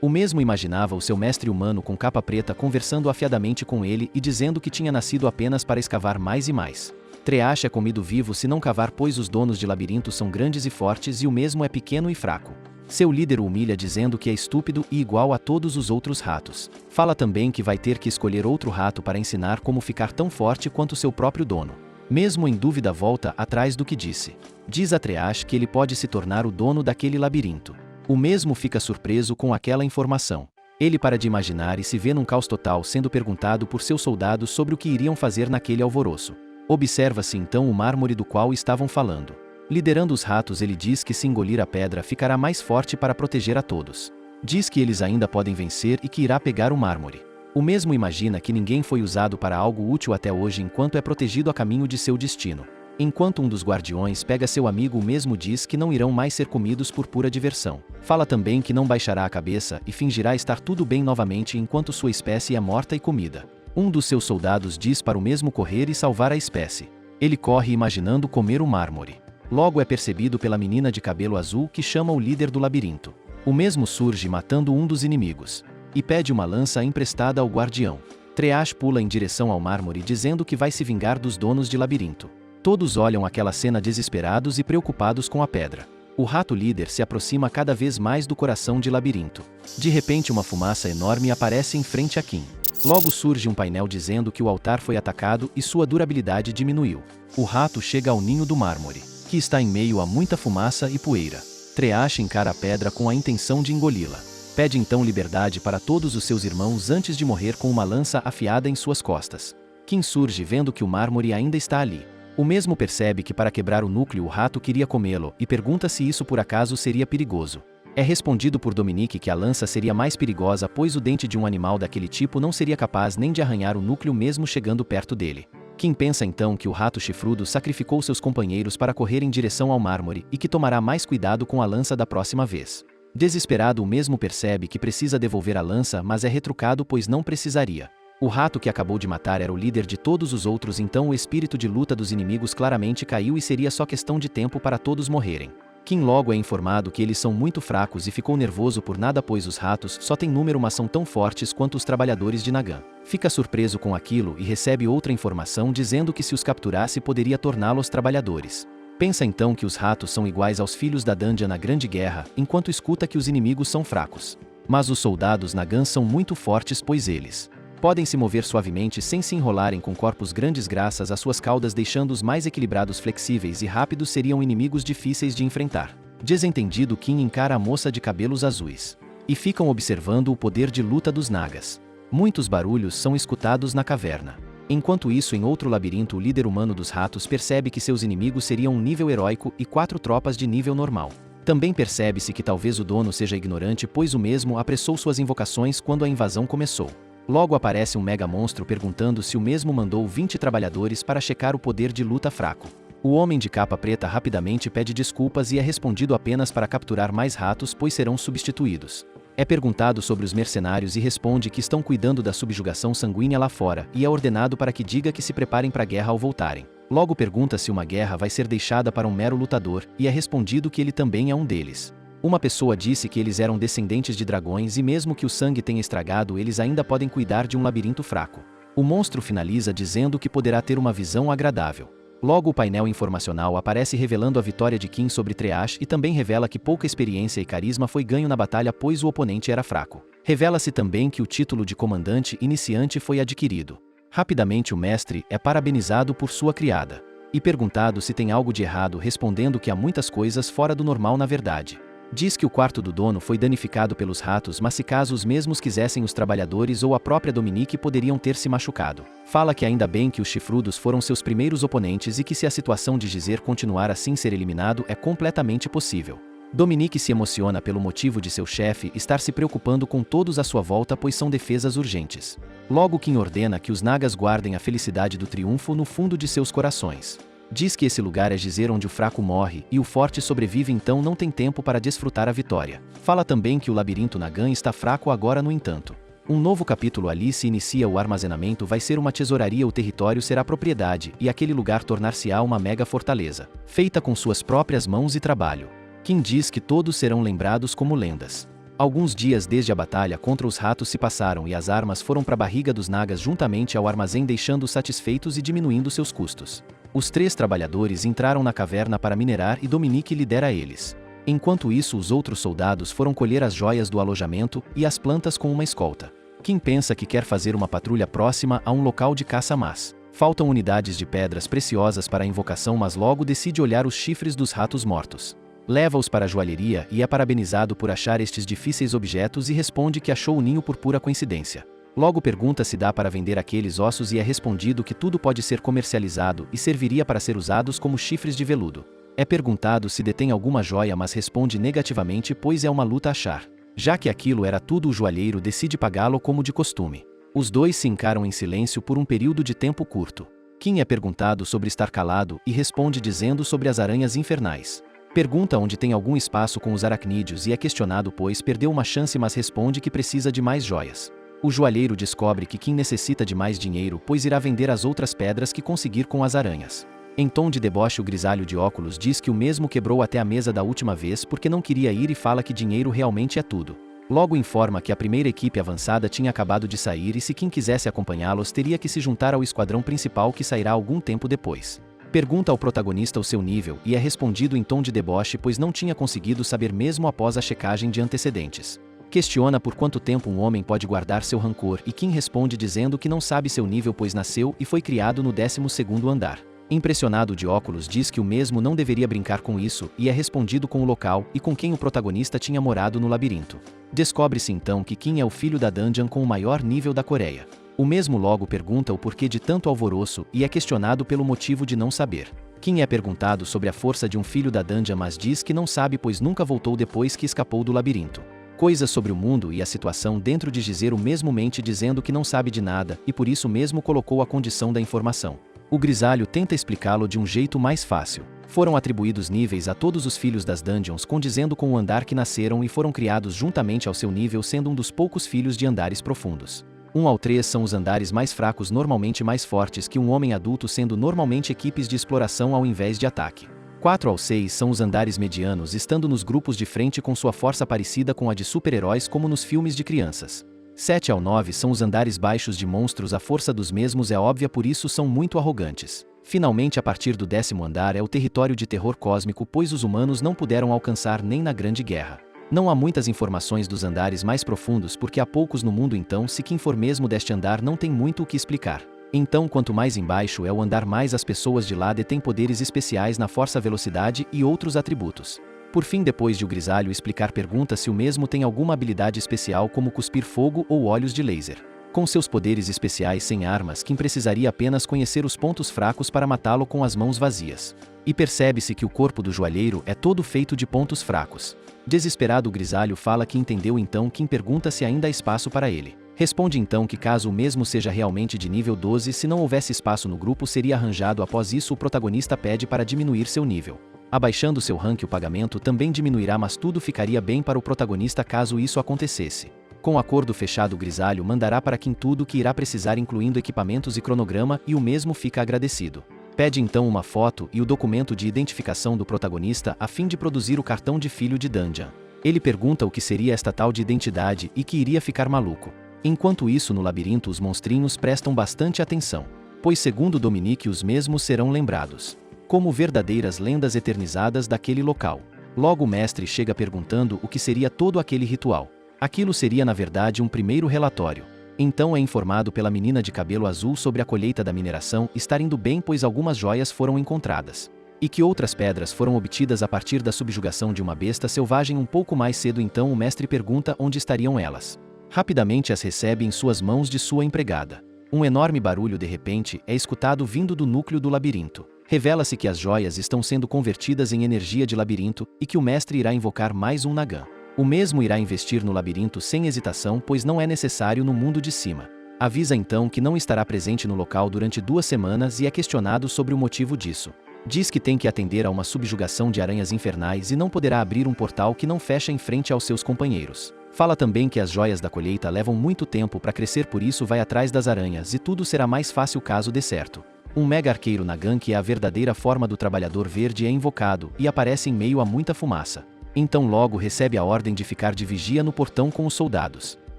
A: O mesmo imaginava o seu mestre humano com capa preta conversando afiadamente com ele e dizendo que tinha nascido apenas para escavar mais e mais. Treash é comido vivo se não cavar, pois os donos de labirintos são grandes e fortes e o mesmo é pequeno e fraco. Seu líder o humilha dizendo que é estúpido e igual a todos os outros ratos. Fala também que vai ter que escolher outro rato para ensinar como ficar tão forte quanto seu próprio dono. Mesmo em dúvida, volta atrás do que disse. Diz a Treash que ele pode se tornar o dono daquele labirinto. O mesmo fica surpreso com aquela informação. Ele para de imaginar e se vê num caos total, sendo perguntado por seus soldados sobre o que iriam fazer naquele alvoroço. Observa-se então o mármore do qual estavam falando. Liderando os ratos, ele diz que se engolir a pedra ficará mais forte para proteger a todos. Diz que eles ainda podem vencer e que irá pegar o mármore. O mesmo imagina que ninguém foi usado para algo útil até hoje enquanto é protegido a caminho de seu destino. Enquanto um dos guardiões pega seu amigo, o mesmo diz que não irão mais ser comidos por pura diversão. Fala também que não baixará a cabeça e fingirá estar tudo bem novamente enquanto sua espécie é morta e comida. Um dos seus soldados diz para o mesmo correr e salvar a espécie. Ele corre imaginando comer o mármore. Logo é percebido pela menina de cabelo azul que chama o líder do labirinto. O mesmo surge matando um dos inimigos e pede uma lança emprestada ao guardião. Treash pula em direção ao mármore dizendo que vai se vingar dos donos de labirinto. Todos olham aquela cena desesperados e preocupados com a pedra. O rato líder se aproxima cada vez mais do coração de labirinto. De repente uma fumaça enorme aparece em frente a Kim. Logo surge um painel dizendo que o altar foi atacado e sua durabilidade diminuiu. O rato chega ao ninho do mármore, que está em meio a muita fumaça e poeira. Treash encara a pedra com a intenção de engoli-la. Pede então liberdade para todos os seus irmãos antes de morrer com uma lança afiada em suas costas. Kim surge vendo que o mármore ainda está ali. O mesmo percebe que para quebrar o núcleo o rato queria comê-lo e pergunta se isso por acaso seria perigoso. É respondido por Dominique que a lança seria mais perigosa, pois o dente de um animal daquele tipo não seria capaz nem de arranhar o núcleo mesmo chegando perto dele. Kim pensa então que o rato chifrudo sacrificou seus companheiros para correr em direção ao mármore e que tomará mais cuidado com a lança da próxima vez. Desesperado, o mesmo percebe que precisa devolver a lança, mas é retrucado pois não precisaria. O rato que acabou de matar era o líder de todos os outros, então o espírito de luta dos inimigos claramente caiu e seria só questão de tempo para todos morrerem. Kim logo é informado que eles são muito fracos e ficou nervoso por nada, pois os ratos só têm número, mas são tão fortes quanto os trabalhadores de Nagan. Fica surpreso com aquilo e recebe outra informação dizendo que se os capturasse poderia torná-los trabalhadores. Pensa então que os ratos são iguais aos filhos da Dandia na Grande Guerra, enquanto escuta que os inimigos são fracos. Mas os soldados Nagan são muito fortes, pois eles podem se mover suavemente sem se enrolarem com corpos grandes graças às suas caudas, deixando-os mais equilibrados, flexíveis e rápidos. Seriam inimigos difíceis de enfrentar. Desentendido, Kim encara a moça de cabelos azuis e ficam observando o poder de luta dos nagas. Muitos barulhos são escutados na caverna. Enquanto isso, em outro labirinto, o líder humano dos ratos percebe que seus inimigos seriam um nível heróico e 4 tropas de nível normal. Também percebe-se que talvez o dono seja ignorante, pois o mesmo apressou suas invocações quando a invasão começou. Logo aparece um mega monstro perguntando se o mesmo mandou 20 trabalhadores para checar o poder de luta fraco. O homem de capa preta rapidamente pede desculpas e é respondido apenas para capturar mais ratos, pois serão substituídos. É perguntado sobre os mercenários e responde que estão cuidando da subjugação sanguínea lá fora e é ordenado para que diga que se preparem para a guerra ao voltarem. Logo pergunta se uma guerra vai ser deixada para um mero lutador e é respondido que ele também é um deles. Uma pessoa disse que eles eram descendentes de dragões e mesmo que o sangue tenha estragado, eles ainda podem cuidar de um labirinto fraco. O monstro finaliza dizendo que poderá ter uma visão agradável. Logo o painel informacional aparece revelando a vitória de Kim sobre Treash e também revela que pouca experiência e carisma foi ganho na batalha, pois o oponente era fraco. Revela-se também que o título de comandante iniciante foi adquirido. Rapidamente o mestre é parabenizado por sua criada e perguntado se tem algo de errado, respondendo que há muitas coisas fora do normal na verdade. Diz que o quarto do dono foi danificado pelos ratos, mas se caso os mesmos quisessem, os trabalhadores ou a própria Dominique poderiam ter se machucado. Fala que ainda bem que os chifrudos foram seus primeiros oponentes e que se a situação de Gizer continuar assim, ser eliminado é completamente possível. Dominique se emociona pelo motivo de seu chefe estar se preocupando com todos à sua volta, pois são defesas urgentes. Logo, Kim ordena que os Nagas guardem a felicidade do triunfo no fundo de seus corações. Diz que esse lugar é dizer onde o fraco morre e o forte sobrevive, então não tem tempo para desfrutar a vitória. Fala também que o labirinto Nagan está fraco agora, no entanto. Um novo capítulo ali se inicia. O armazenamento vai ser uma tesouraria, o território será propriedade e aquele lugar tornar-se-á uma mega fortaleza, feita com suas próprias mãos e trabalho. Kim diz que todos serão lembrados como lendas. Alguns dias desde a batalha contra os ratos se passaram e as armas foram para a barriga dos Nagas juntamente ao armazém, deixando-os satisfeitos e diminuindo seus custos. Os 3 trabalhadores entraram na caverna para minerar e Dominique lidera eles. Enquanto isso, os outros soldados foram colher as joias do alojamento e as plantas com uma escolta. Kim pensa que quer fazer uma patrulha próxima a um local de caça, mas faltam unidades de pedras preciosas para a invocação, mas logo decide olhar os chifres dos ratos mortos. Leva-os para a joalheria e é parabenizado por achar estes difíceis objetos e responde que achou o ninho por pura coincidência. Logo pergunta se dá para vender aqueles ossos e é respondido que tudo pode ser comercializado e serviria para ser usados como chifres de veludo. É perguntado se detém alguma joia, mas responde negativamente, pois é uma luta achar. Já que aquilo era tudo, o joalheiro decide pagá-lo como de costume. Os dois se encaram em silêncio por um período de tempo curto. Kim é perguntado sobre estar calado e responde dizendo sobre as aranhas infernais. Pergunta onde tem algum espaço com os aracnídeos e é questionado pois perdeu uma chance, mas responde que precisa de mais joias. O joalheiro descobre que Kim necessita de mais dinheiro, pois irá vender as outras pedras que conseguir com as aranhas. Em tom de deboche, o grisalho de óculos diz que o mesmo quebrou até a mesa da última vez porque não queria ir e fala que dinheiro realmente é tudo. Logo informa que a primeira equipe avançada tinha acabado de sair e se Kim quisesse acompanhá-los teria que se juntar ao esquadrão principal, que sairá algum tempo depois. Pergunta ao protagonista o seu nível e é respondido em tom de deboche, pois não tinha conseguido saber mesmo após a checagem de antecedentes. Questiona por quanto tempo um homem pode guardar seu rancor e Kim responde dizendo que não sabe seu nível, pois nasceu e foi criado no 12º andar. Impressionado, de óculos diz que o mesmo não deveria brincar com isso e é respondido com o local e com quem o protagonista tinha morado no labirinto. Descobre-se então que Kim é o filho da dungeon com o maior nível da Coreia. O mesmo logo pergunta o porquê de tanto alvoroço e é questionado pelo motivo de não saber. Kim é perguntado sobre a força de um filho da dungeon, mas diz que não sabe, pois nunca voltou depois que escapou do labirinto. Coisas sobre o mundo e a situação dentro de dizer o mesmo, mente dizendo que não sabe de nada e por isso mesmo colocou a condição da informação. O grisalho tenta explicá-lo de um jeito mais fácil. Foram atribuídos níveis a todos os filhos das dungeons, condizendo com o andar que nasceram e foram criados juntamente ao seu nível, sendo um dos poucos filhos de andares profundos. 1 ao 3 são os andares mais fracos, normalmente mais fortes que um homem adulto, sendo normalmente equipes de exploração ao invés de ataque. 4 ao 6 são os andares medianos, estando nos grupos de frente com sua força parecida com a de super-heróis como nos filmes de crianças. 7 ao 9 são os andares baixos de monstros, a força dos mesmos é óbvia, por isso são muito arrogantes. Finalmente, a partir do 10º andar é o território de terror cósmico, pois os humanos não puderam alcançar nem na Grande Guerra. Não há muitas informações dos andares mais profundos porque há poucos no mundo, então se quem for mesmo deste andar não tem muito o que explicar. Então, quanto mais embaixo é o andar, mais as pessoas de lá detêm poderes especiais na força, velocidade e outros atributos. Por fim, depois de o grisalho explicar, pergunta se o mesmo tem alguma habilidade especial como cuspir fogo ou olhos de laser. Com seus poderes especiais sem armas, Kim precisaria apenas conhecer os pontos fracos para matá-lo com as mãos vazias. E percebe-se que o corpo do joalheiro é todo feito de pontos fracos. Desesperado, o grisalho fala que entendeu, então Kim pergunta se ainda há espaço para ele. Responde então que caso o mesmo seja realmente de nível 12, se não houvesse espaço no grupo seria arranjado. Após isso, o protagonista pede para diminuir seu nível. Abaixando seu rank, o pagamento também diminuirá, mas tudo ficaria bem para o protagonista caso isso acontecesse. Com acordo fechado, o grisalho mandará para Kim tudo o que irá precisar, incluindo equipamentos e cronograma, e o mesmo fica agradecido. Pede então uma foto e o documento de identificação do protagonista a fim de produzir o cartão de filho de dungeon. Ele pergunta o que seria esta tal de identidade e que iria ficar maluco. Enquanto isso, no labirinto, os monstrinhos prestam bastante atenção, pois segundo Dominique os mesmos serão lembrados como verdadeiras lendas eternizadas daquele local. Logo o mestre chega perguntando o que seria todo aquele ritual. Aquilo seria na verdade um primeiro relatório. Então é informado pela menina de cabelo azul sobre a colheita da mineração estar indo bem, pois algumas joias foram encontradas. E que outras pedras foram obtidas a partir da subjugação de uma besta selvagem um pouco mais cedo. Então o mestre pergunta onde estariam elas. Rapidamente as recebe em suas mãos de sua empregada. Um enorme barulho de repente é escutado vindo do núcleo do labirinto. Revela-se que as joias estão sendo convertidas em energia de labirinto e que o mestre irá invocar mais um Nagant. O mesmo irá investir no labirinto sem hesitação, pois não é necessário no mundo de cima. Avisa então que não estará presente no local durante 2 semanas e é questionado sobre o motivo disso. Diz que tem que atender a uma subjugação de aranhas infernais e não poderá abrir um portal que não fecha em frente aos seus companheiros. Fala também que as joias da colheita levam muito tempo para crescer, por isso vai atrás das aranhas e tudo será mais fácil caso dê certo. Um mega arqueiro Nagant, que é a verdadeira forma do trabalhador verde, é invocado e aparece em meio a muita fumaça. Então logo recebe a ordem de ficar de vigia no portão com os soldados.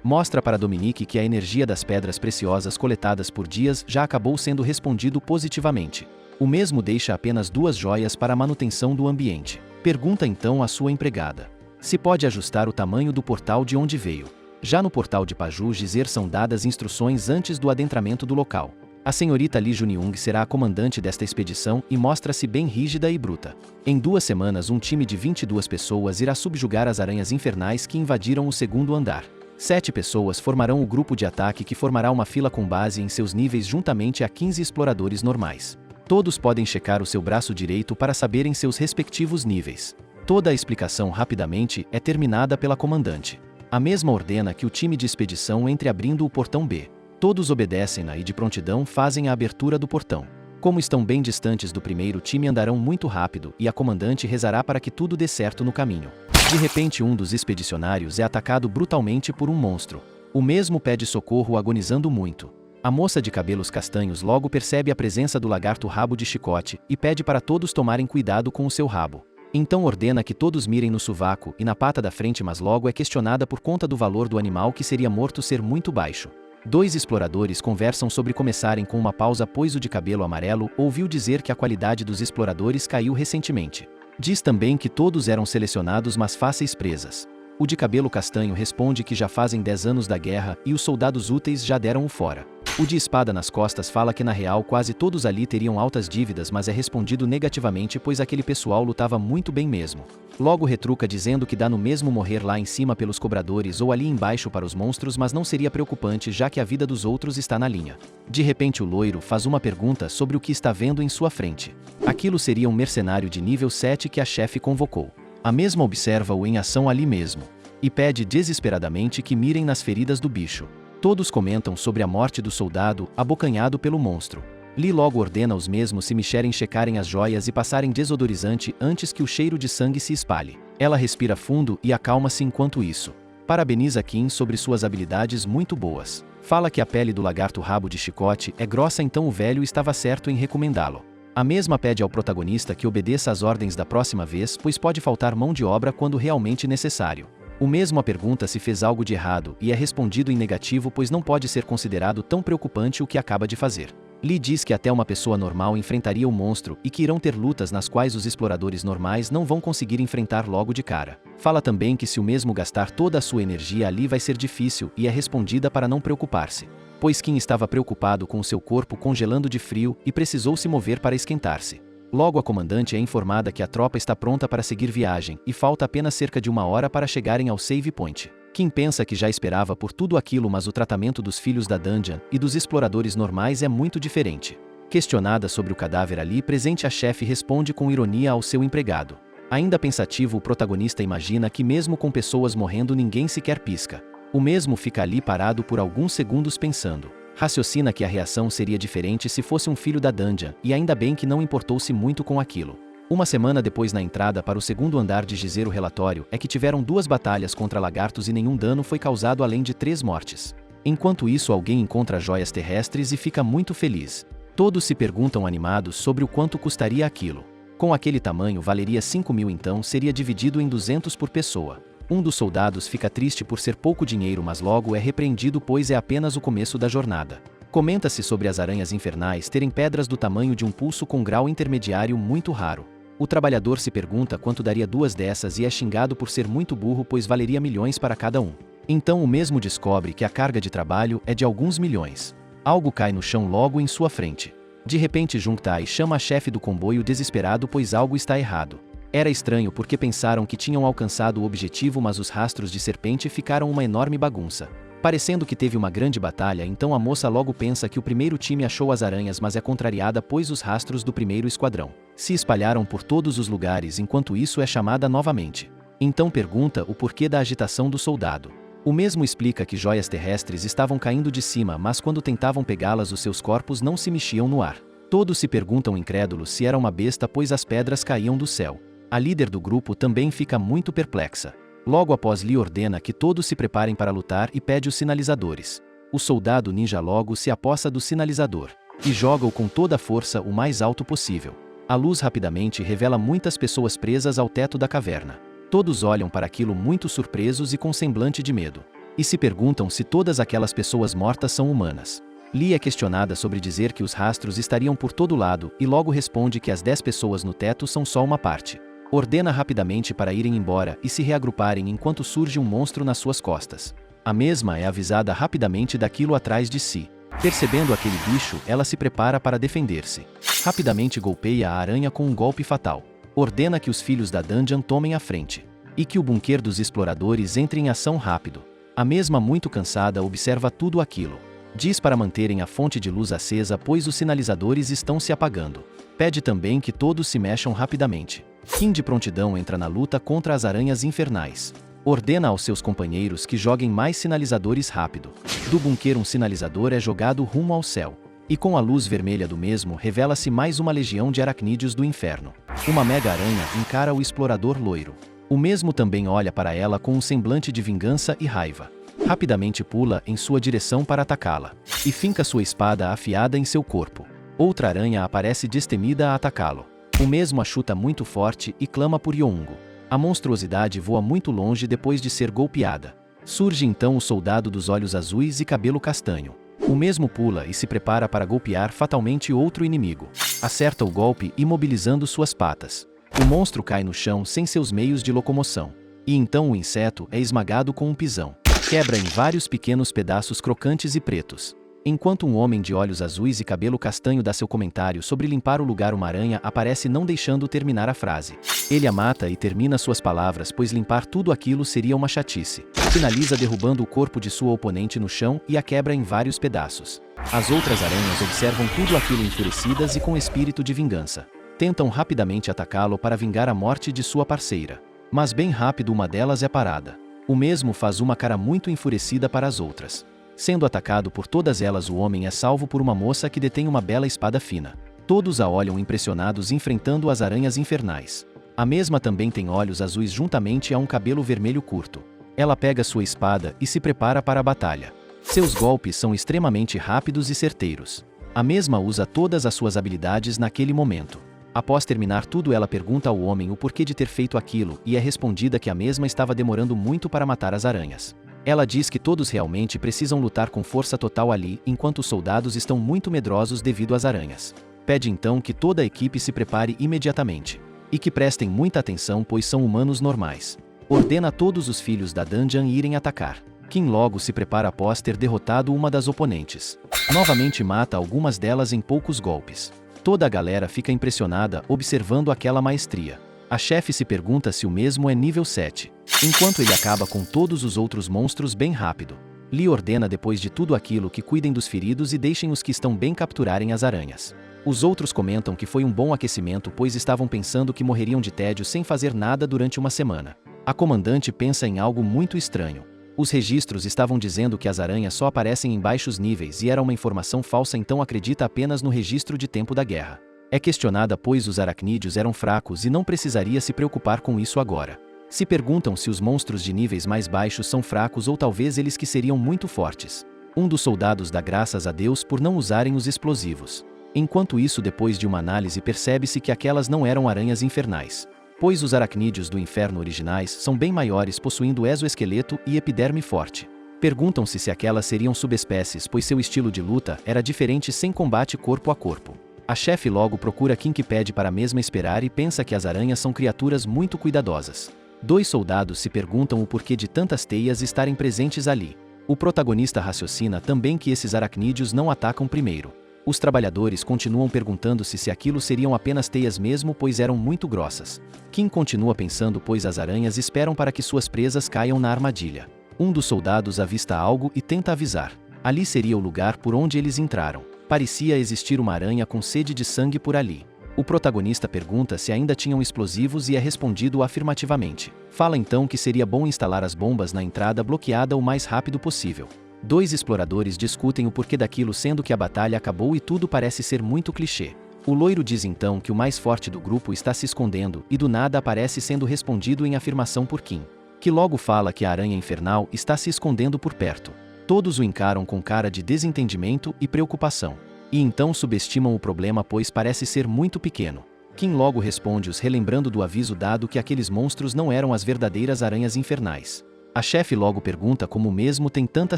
A: Mostra para Dominique que a energia das pedras preciosas coletadas por dias já acabou sendo respondido positivamente. O mesmo deixa apenas 2 joias para a manutenção do ambiente. Pergunta então à sua empregada se pode ajustar o tamanho do portal de onde veio. Já no portal de Paju Gizer são dadas instruções antes do adentramento do local. A senhorita Li Junyoung será a comandante desta expedição e mostra-se bem rígida e bruta. Em 2 semanas um time de 22 pessoas irá subjugar as aranhas infernais que invadiram o 2º andar. 7 pessoas formarão o grupo de ataque, que formará uma fila com base em seus níveis juntamente a 15 exploradores normais. Todos podem checar o seu braço direito para saberem seus respectivos níveis. Toda a explicação rapidamente é terminada pela comandante. A mesma ordena que o time de expedição entre abrindo o portão B. Todos obedecem-na e de prontidão fazem a abertura do portão. Como estão bem distantes do primeiro time, andarão muito rápido e a comandante rezará para que tudo dê certo no caminho. De repente um dos expedicionários é atacado brutalmente por um monstro. O mesmo pede socorro agonizando muito. A moça de cabelos castanhos logo percebe a presença do lagarto rabo de chicote e pede para todos tomarem cuidado com o seu rabo. Então ordena que todos mirem no sovaco e na pata da frente, mas logo é questionada por conta do valor do animal que seria morto ser muito baixo. 2 exploradores conversam sobre começarem com uma pausa, pois o de cabelo amarelo ouviu dizer que a qualidade dos exploradores caiu recentemente. Diz também que todos eram selecionados, mas fáceis presas. O de cabelo castanho responde que já fazem 10 anos da guerra e os soldados úteis já deram o fora. O de espada nas costas fala que na real quase todos ali teriam altas dívidas, mas é respondido negativamente, pois aquele pessoal lutava muito bem mesmo. Logo retruca dizendo que dá no mesmo morrer lá em cima pelos cobradores ou ali embaixo para os monstros, mas não seria preocupante já que a vida dos outros está na linha. De repente o loiro faz uma pergunta sobre o que está vendo em sua frente. Aquilo seria um mercenário de nível 7 que a chefe convocou. A mesma observa-o em ação ali mesmo e pede desesperadamente que mirem nas feridas do bicho. Todos comentam sobre a morte do soldado abocanhado pelo monstro. Li logo ordena os mesmos se mexerem, checarem as joias e passarem desodorizante antes que o cheiro de sangue se espalhe. Ela respira fundo e acalma-se enquanto isso. Parabeniza Kim sobre suas habilidades muito boas. Fala que a pele do lagarto rabo de chicote é grossa, então o velho estava certo em recomendá-lo. A mesma pede ao protagonista que obedeça às ordens da próxima vez, pois pode faltar mão de obra quando realmente necessário. O mesmo a pergunta se fez algo de errado e é respondido em negativo, pois não pode ser considerado tão preocupante o que acaba de fazer. Lee diz que até uma pessoa normal enfrentaria o monstro e que irão ter lutas nas quais os exploradores normais não vão conseguir enfrentar logo de cara. Fala também que se o mesmo gastar toda a sua energia ali vai ser difícil e é respondida para não preocupar-se, pois Kim estava preocupado com o seu corpo congelando de frio e precisou se mover para esquentar-se. Logo a comandante é informada que a tropa está pronta para seguir viagem e falta apenas cerca de 1 hora para chegarem ao save point. Kim pensa que já esperava por tudo aquilo, mas o tratamento dos filhos da Dungeon e dos exploradores normais é muito diferente. Questionada sobre o cadáver ali presente, a chefe responde com ironia ao seu empregado. Ainda pensativo, o protagonista imagina que mesmo com pessoas morrendo ninguém sequer pisca. O mesmo fica ali parado por alguns segundos pensando. Raciocina que a reação seria diferente se fosse um filho da Dungeon, e ainda bem que não importou-se muito com aquilo. 1 semana depois, na entrada para o 2º andar de Gizer, o relatório é que tiveram 2 batalhas contra lagartos e nenhum dano foi causado além de 3 mortes. Enquanto isso, alguém encontra joias terrestres e fica muito feliz. Todos se perguntam animados sobre o quanto custaria aquilo. Com aquele tamanho valeria 5.000, então seria dividido em 200 por pessoa. Um dos soldados fica triste por ser pouco dinheiro, mas logo é repreendido, pois é apenas o começo da jornada. Comenta-se sobre as aranhas infernais terem pedras do tamanho de um pulso com grau intermediário muito raro. O trabalhador se pergunta quanto daria 2 dessas e é xingado por ser muito burro, pois valeria milhões para cada um. Então o mesmo descobre que a carga de trabalho é de alguns milhões. Algo cai no chão logo em sua frente. De repente Jungtai chama a chefe do comboio desesperado, pois algo está errado. Era estranho porque pensaram que tinham alcançado o objetivo, mas os rastros de serpente ficaram uma enorme bagunça. Parecendo que teve uma grande batalha, então a moça logo pensa que o primeiro time achou as aranhas, mas é contrariada pois os rastros do primeiro esquadrão se espalharam por todos os lugares, enquanto isso é chamada novamente. Então pergunta o porquê da agitação do soldado. O mesmo explica que joias terrestres estavam caindo de cima, mas quando tentavam pegá-las os seus corpos não se mexiam no ar. Todos se perguntam incrédulos se era uma besta, pois as pedras caíam do céu. A líder do grupo também fica muito perplexa. Logo após, Lee ordena que todos se preparem para lutar e pede os sinalizadores. O soldado ninja logo se apossa do sinalizador e joga-o com toda a força o mais alto possível. A luz rapidamente revela muitas pessoas presas ao teto da caverna. Todos olham para aquilo muito surpresos e com semblante de medo. E se perguntam se todas aquelas pessoas mortas são humanas. Lee é questionada sobre dizer que os rastros estariam por todo lado e logo responde que as 10 pessoas no teto são só uma parte. Ordena rapidamente para irem embora e se reagruparem enquanto surge um monstro nas suas costas. A mesma é avisada rapidamente daquilo atrás de si. Percebendo aquele bicho, ela se prepara para defender-se. Rapidamente golpeia a aranha com um golpe fatal. Ordena que os filhos da dungeon tomem a frente e que o bunker dos exploradores entre em ação rápido. A mesma, muito cansada, observa tudo aquilo. Diz para manterem a fonte de luz acesa, pois os sinalizadores estão se apagando. Pede também que todos se mexam rapidamente. Kim de prontidão entra na luta contra as aranhas infernais. Ordena aos seus companheiros que joguem mais sinalizadores rápido. Do bunker um sinalizador é jogado rumo ao céu. E com a luz vermelha do mesmo revela-se mais uma legião de aracnídeos do inferno. Uma mega aranha encara o explorador loiro. O mesmo também olha para ela com um semblante de vingança e raiva. Rapidamente pula em sua direção para atacá-la e finca sua espada afiada em seu corpo. Outra aranha aparece destemida a atacá-lo. O mesmo a chuta muito forte e clama por Youngo. A monstruosidade voa muito longe depois de ser golpeada. Surge então o soldado dos olhos azuis e cabelo castanho. O mesmo pula e se prepara para golpear fatalmente outro inimigo. Acerta o golpe imobilizando suas patas. O monstro cai no chão sem seus meios de locomoção. E então o inseto é esmagado com um pisão. Quebra em vários pequenos pedaços crocantes e pretos. Enquanto um homem de olhos azuis e cabelo castanho dá seu comentário sobre limpar o lugar, uma aranha aparece, não deixando terminar a frase. Ele a mata e termina suas palavras, pois limpar tudo aquilo seria uma chatice. Finaliza derrubando o corpo de sua oponente no chão e a quebra em vários pedaços. As outras aranhas observam tudo aquilo enfurecidas e com espírito de vingança. Tentam rapidamente atacá-lo para vingar a morte de sua parceira. Mas bem rápido uma delas é parada. O mesmo faz uma cara muito enfurecida para as outras. Sendo atacado por todas elas, o homem é salvo por uma moça que detém uma bela espada fina. Todos a olham impressionados enfrentando as aranhas infernais. A mesma também tem olhos azuis juntamente a um cabelo vermelho curto. Ela pega sua espada e se prepara para a batalha. Seus golpes são extremamente rápidos e certeiros. A mesma usa todas as suas habilidades naquele momento. Após terminar tudo, ela pergunta ao homem o porquê de ter feito aquilo e é respondida que a mesma estava demorando muito para matar as aranhas. Ela diz que todos realmente precisam lutar com força total ali, enquanto os soldados estão muito medrosos devido às aranhas. Pede então que toda a equipe se prepare imediatamente. E que prestem muita atenção, pois são humanos normais. Ordena a todos os filhos da dungeon irem atacar. Kim logo se prepara após ter derrotado uma das oponentes. Novamente mata algumas delas em poucos golpes. Toda a galera fica impressionada observando aquela maestria. A chefe se pergunta se o mesmo é nível 7. Enquanto ele acaba com todos os outros monstros bem rápido. Lee ordena depois de tudo aquilo que cuidem dos feridos e deixem os que estão bem capturarem as aranhas. Os outros comentam que foi um bom aquecimento, pois estavam pensando que morreriam de tédio sem fazer nada durante uma semana. A comandante pensa em algo muito estranho. Os registros estavam dizendo que as aranhas só aparecem em baixos níveis e era uma informação falsa, então acredita apenas no registro de tempo da guerra. É questionada pois os aracnídeos eram fracos e não precisaria se preocupar com isso agora. Se perguntam se os monstros de níveis mais baixos são fracos ou talvez eles que seriam muito fortes. Um dos soldados dá graças a Deus por não usarem os explosivos. Enquanto isso, depois de uma análise, percebe-se que aquelas não eram aranhas infernais, pois os aracnídeos do inferno originais são bem maiores, possuindo exoesqueleto e epiderme forte. Perguntam-se se aquelas seriam subespécies, pois seu estilo de luta era diferente sem combate corpo a corpo. A chefe logo procura Kim, que pede para a mesma esperar e pensa que as aranhas são criaturas muito cuidadosas. Dois soldados se perguntam o porquê de tantas teias estarem presentes ali. O protagonista raciocina também que esses aracnídeos não atacam primeiro. Os trabalhadores continuam perguntando-se se aquilo seriam apenas teias mesmo, pois eram muito grossas. Kim continua pensando, pois as aranhas esperam para que suas presas caiam na armadilha. Um dos soldados avista algo e tenta avisar. Ali seria o lugar por onde eles entraram. Parecia existir uma aranha com sede de sangue por ali. O protagonista pergunta se ainda tinham explosivos e é respondido afirmativamente. Fala então que seria bom instalar as bombas na entrada bloqueada o mais rápido possível. Dois exploradores discutem o porquê daquilo, sendo que a batalha acabou e tudo parece ser muito clichê. O loiro diz então que o mais forte do grupo está se escondendo e do nada aparece sendo respondido em afirmação por Kim, que logo fala que a aranha infernal está se escondendo por perto. Todos o encaram com cara de desentendimento e preocupação. E então subestimam o problema, pois parece ser muito pequeno. Kim logo responde-os relembrando do aviso dado que aqueles monstros não eram as verdadeiras aranhas infernais. A chefe logo pergunta como mesmo tem tanta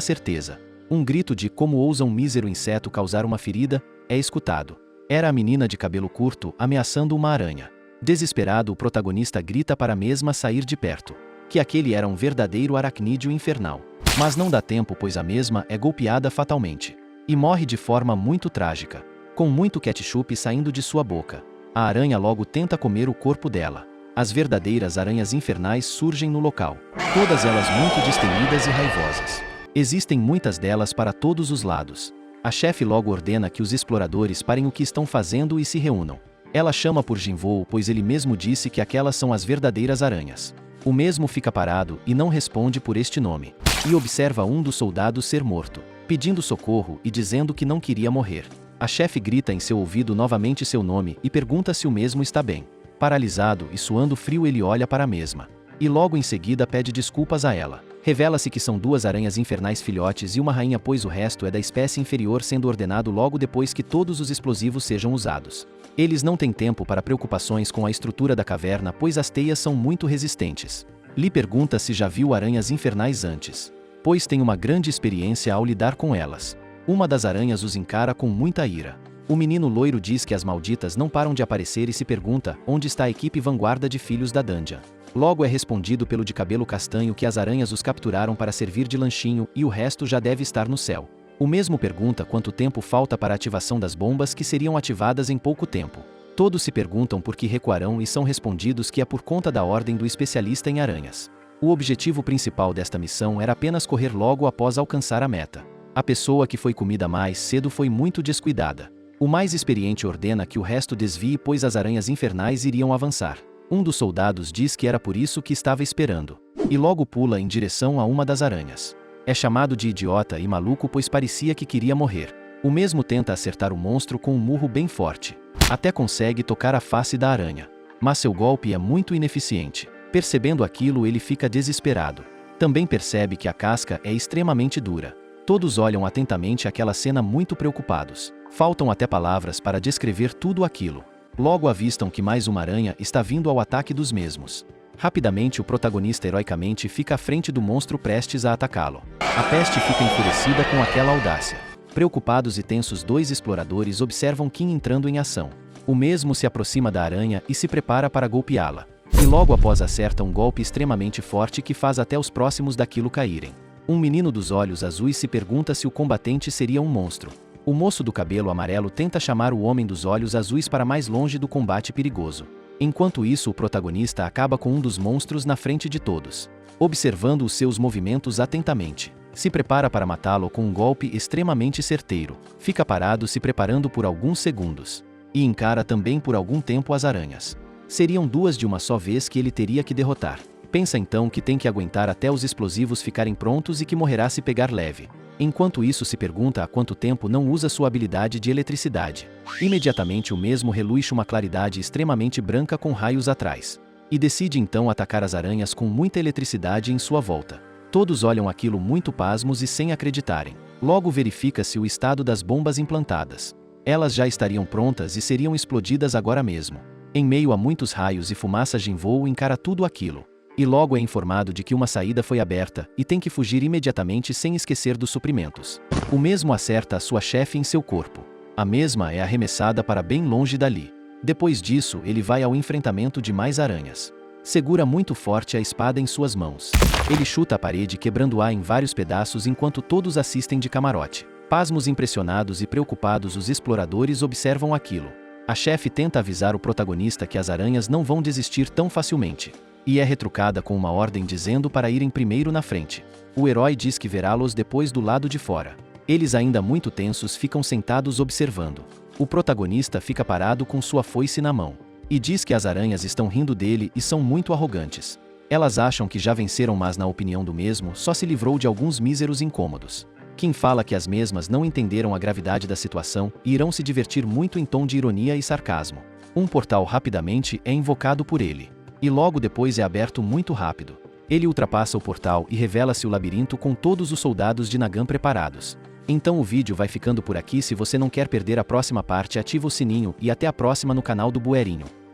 A: certeza. Um grito de "como ousa um mísero inseto causar uma ferida" é escutado. Era a menina de cabelo curto ameaçando uma aranha. Desesperado, o protagonista grita para a mesma sair de perto, que aquele era um verdadeiro aracnídeo infernal. Mas não dá tempo, pois a mesma é golpeada fatalmente. E morre de forma muito trágica, com muito ketchup saindo de sua boca. A aranha logo tenta comer o corpo dela. As verdadeiras aranhas infernais surgem no local, todas elas muito destemidas e raivosas. Existem muitas delas para todos os lados. A chefe logo ordena que os exploradores parem o que estão fazendo e se reúnam. Ela chama por Jinvoo, pois ele mesmo disse que aquelas são as verdadeiras aranhas. O mesmo fica parado e não responde por este nome. E observa um dos soldados ser morto, pedindo socorro e dizendo que não queria morrer. A chefe grita em seu ouvido novamente seu nome e pergunta se o mesmo está bem. Paralisado e suando frio, ele olha para a mesma. E logo em seguida pede desculpas a ela. Revela-se que são duas aranhas infernais filhotes e uma rainha, pois o resto é da espécie inferior, sendo ordenado logo depois que todos os explosivos sejam usados. Eles não têm tempo para preocupações com a estrutura da caverna, pois as teias são muito resistentes. Lhe pergunta se já viu aranhas infernais antes, pois tem uma grande experiência ao lidar com elas. Uma das aranhas os encara com muita ira. O menino loiro diz que as malditas não param de aparecer e se pergunta onde está a equipe vanguarda de filhos da Dungeon. Logo é respondido pelo de cabelo castanho que as aranhas os capturaram para servir de lanchinho e o resto já deve estar no céu. O mesmo pergunta quanto tempo falta para a ativação das bombas, que seriam ativadas em pouco tempo. Todos se perguntam por que recuarão e são respondidos que é por conta da ordem do especialista em aranhas. O objetivo principal desta missão era apenas correr logo após alcançar a meta. A pessoa que foi comida mais cedo foi muito descuidada. O mais experiente ordena que o resto desvie, pois as aranhas infernais iriam avançar. Um dos soldados diz que era por isso que estava esperando, e logo pula em direção a uma das aranhas. É chamado de idiota e maluco, pois parecia que queria morrer. O mesmo tenta acertar o monstro com um murro bem forte. Até consegue tocar a face da aranha, mas seu golpe é muito ineficiente. Percebendo aquilo, ele fica desesperado. Também percebe que a casca é extremamente dura. Todos olham atentamente aquela cena muito preocupados. Faltam até palavras para descrever tudo aquilo. Logo avistam que mais uma aranha está vindo ao ataque dos mesmos. Rapidamente o protagonista heroicamente fica à frente do monstro prestes a atacá-lo. A peste fica enfurecida com aquela audácia. Preocupados e tensos, dois exploradores observam Kim entrando em ação. O mesmo se aproxima da aranha e se prepara para golpeá-la. E logo após acerta um golpe extremamente forte que faz até os próximos daquilo caírem. Um menino dos olhos azuis se pergunta se o combatente seria um monstro. O moço do cabelo amarelo tenta chamar o homem dos olhos azuis para mais longe do combate perigoso. Enquanto isso, o protagonista acaba com um dos monstros na frente de todos, observando os seus movimentos atentamente. Se prepara para matá-lo com um golpe extremamente certeiro. Fica parado se preparando por alguns segundos. E encara também por algum tempo as aranhas. Seriam duas de uma só vez que ele teria que derrotar. Pensa então que tem que aguentar até os explosivos ficarem prontos e que morrerá se pegar leve. Enquanto isso, se pergunta há quanto tempo não usa sua habilidade de eletricidade. Imediatamente o mesmo reluixa uma claridade extremamente branca com raios atrás. E decide então atacar as aranhas com muita eletricidade em sua volta. Todos olham aquilo muito pasmos e sem acreditarem. Logo verifica-se o estado das bombas implantadas. Elas já estariam prontas e seriam explodidas agora mesmo. Em meio a muitos raios e fumaça, Jinvoo encara tudo aquilo. E logo é informado de que uma saída foi aberta e tem que fugir imediatamente sem esquecer dos suprimentos. O mesmo acerta a sua chefe em seu corpo. A mesma é arremessada para bem longe dali. Depois disso, ele vai ao enfrentamento de mais aranhas. Segura muito forte a espada em suas mãos. Ele chuta a parede, quebrando-a em vários pedaços enquanto todos assistem de camarote. Pasmos, impressionados e preocupados, os exploradores observam aquilo. A chefe tenta avisar o protagonista que as aranhas não vão desistir tão facilmente. e é retrucada com uma ordem dizendo para irem primeiro na frente. O herói diz que verá-los depois do lado de fora. Eles, ainda muito tensos, ficam sentados observando. O protagonista fica parado com sua foice na mão e diz que as aranhas estão rindo dele e são muito arrogantes. Elas acham que já venceram, mas na opinião do mesmo, só se livrou de alguns míseros incômodos. Kim fala que as mesmas não entenderam a gravidade da situação e irão se divertir muito em tom de ironia e sarcasmo. Um portal rapidamente é invocado por ele, e logo depois é aberto muito rápido. Ele ultrapassa o portal e revela-se o labirinto com todos os soldados de Nagant preparados. Então o vídeo vai ficando por aqui. Se você não quer perder a próxima parte, ativa o sininho e até a próxima no canal do Buerinho.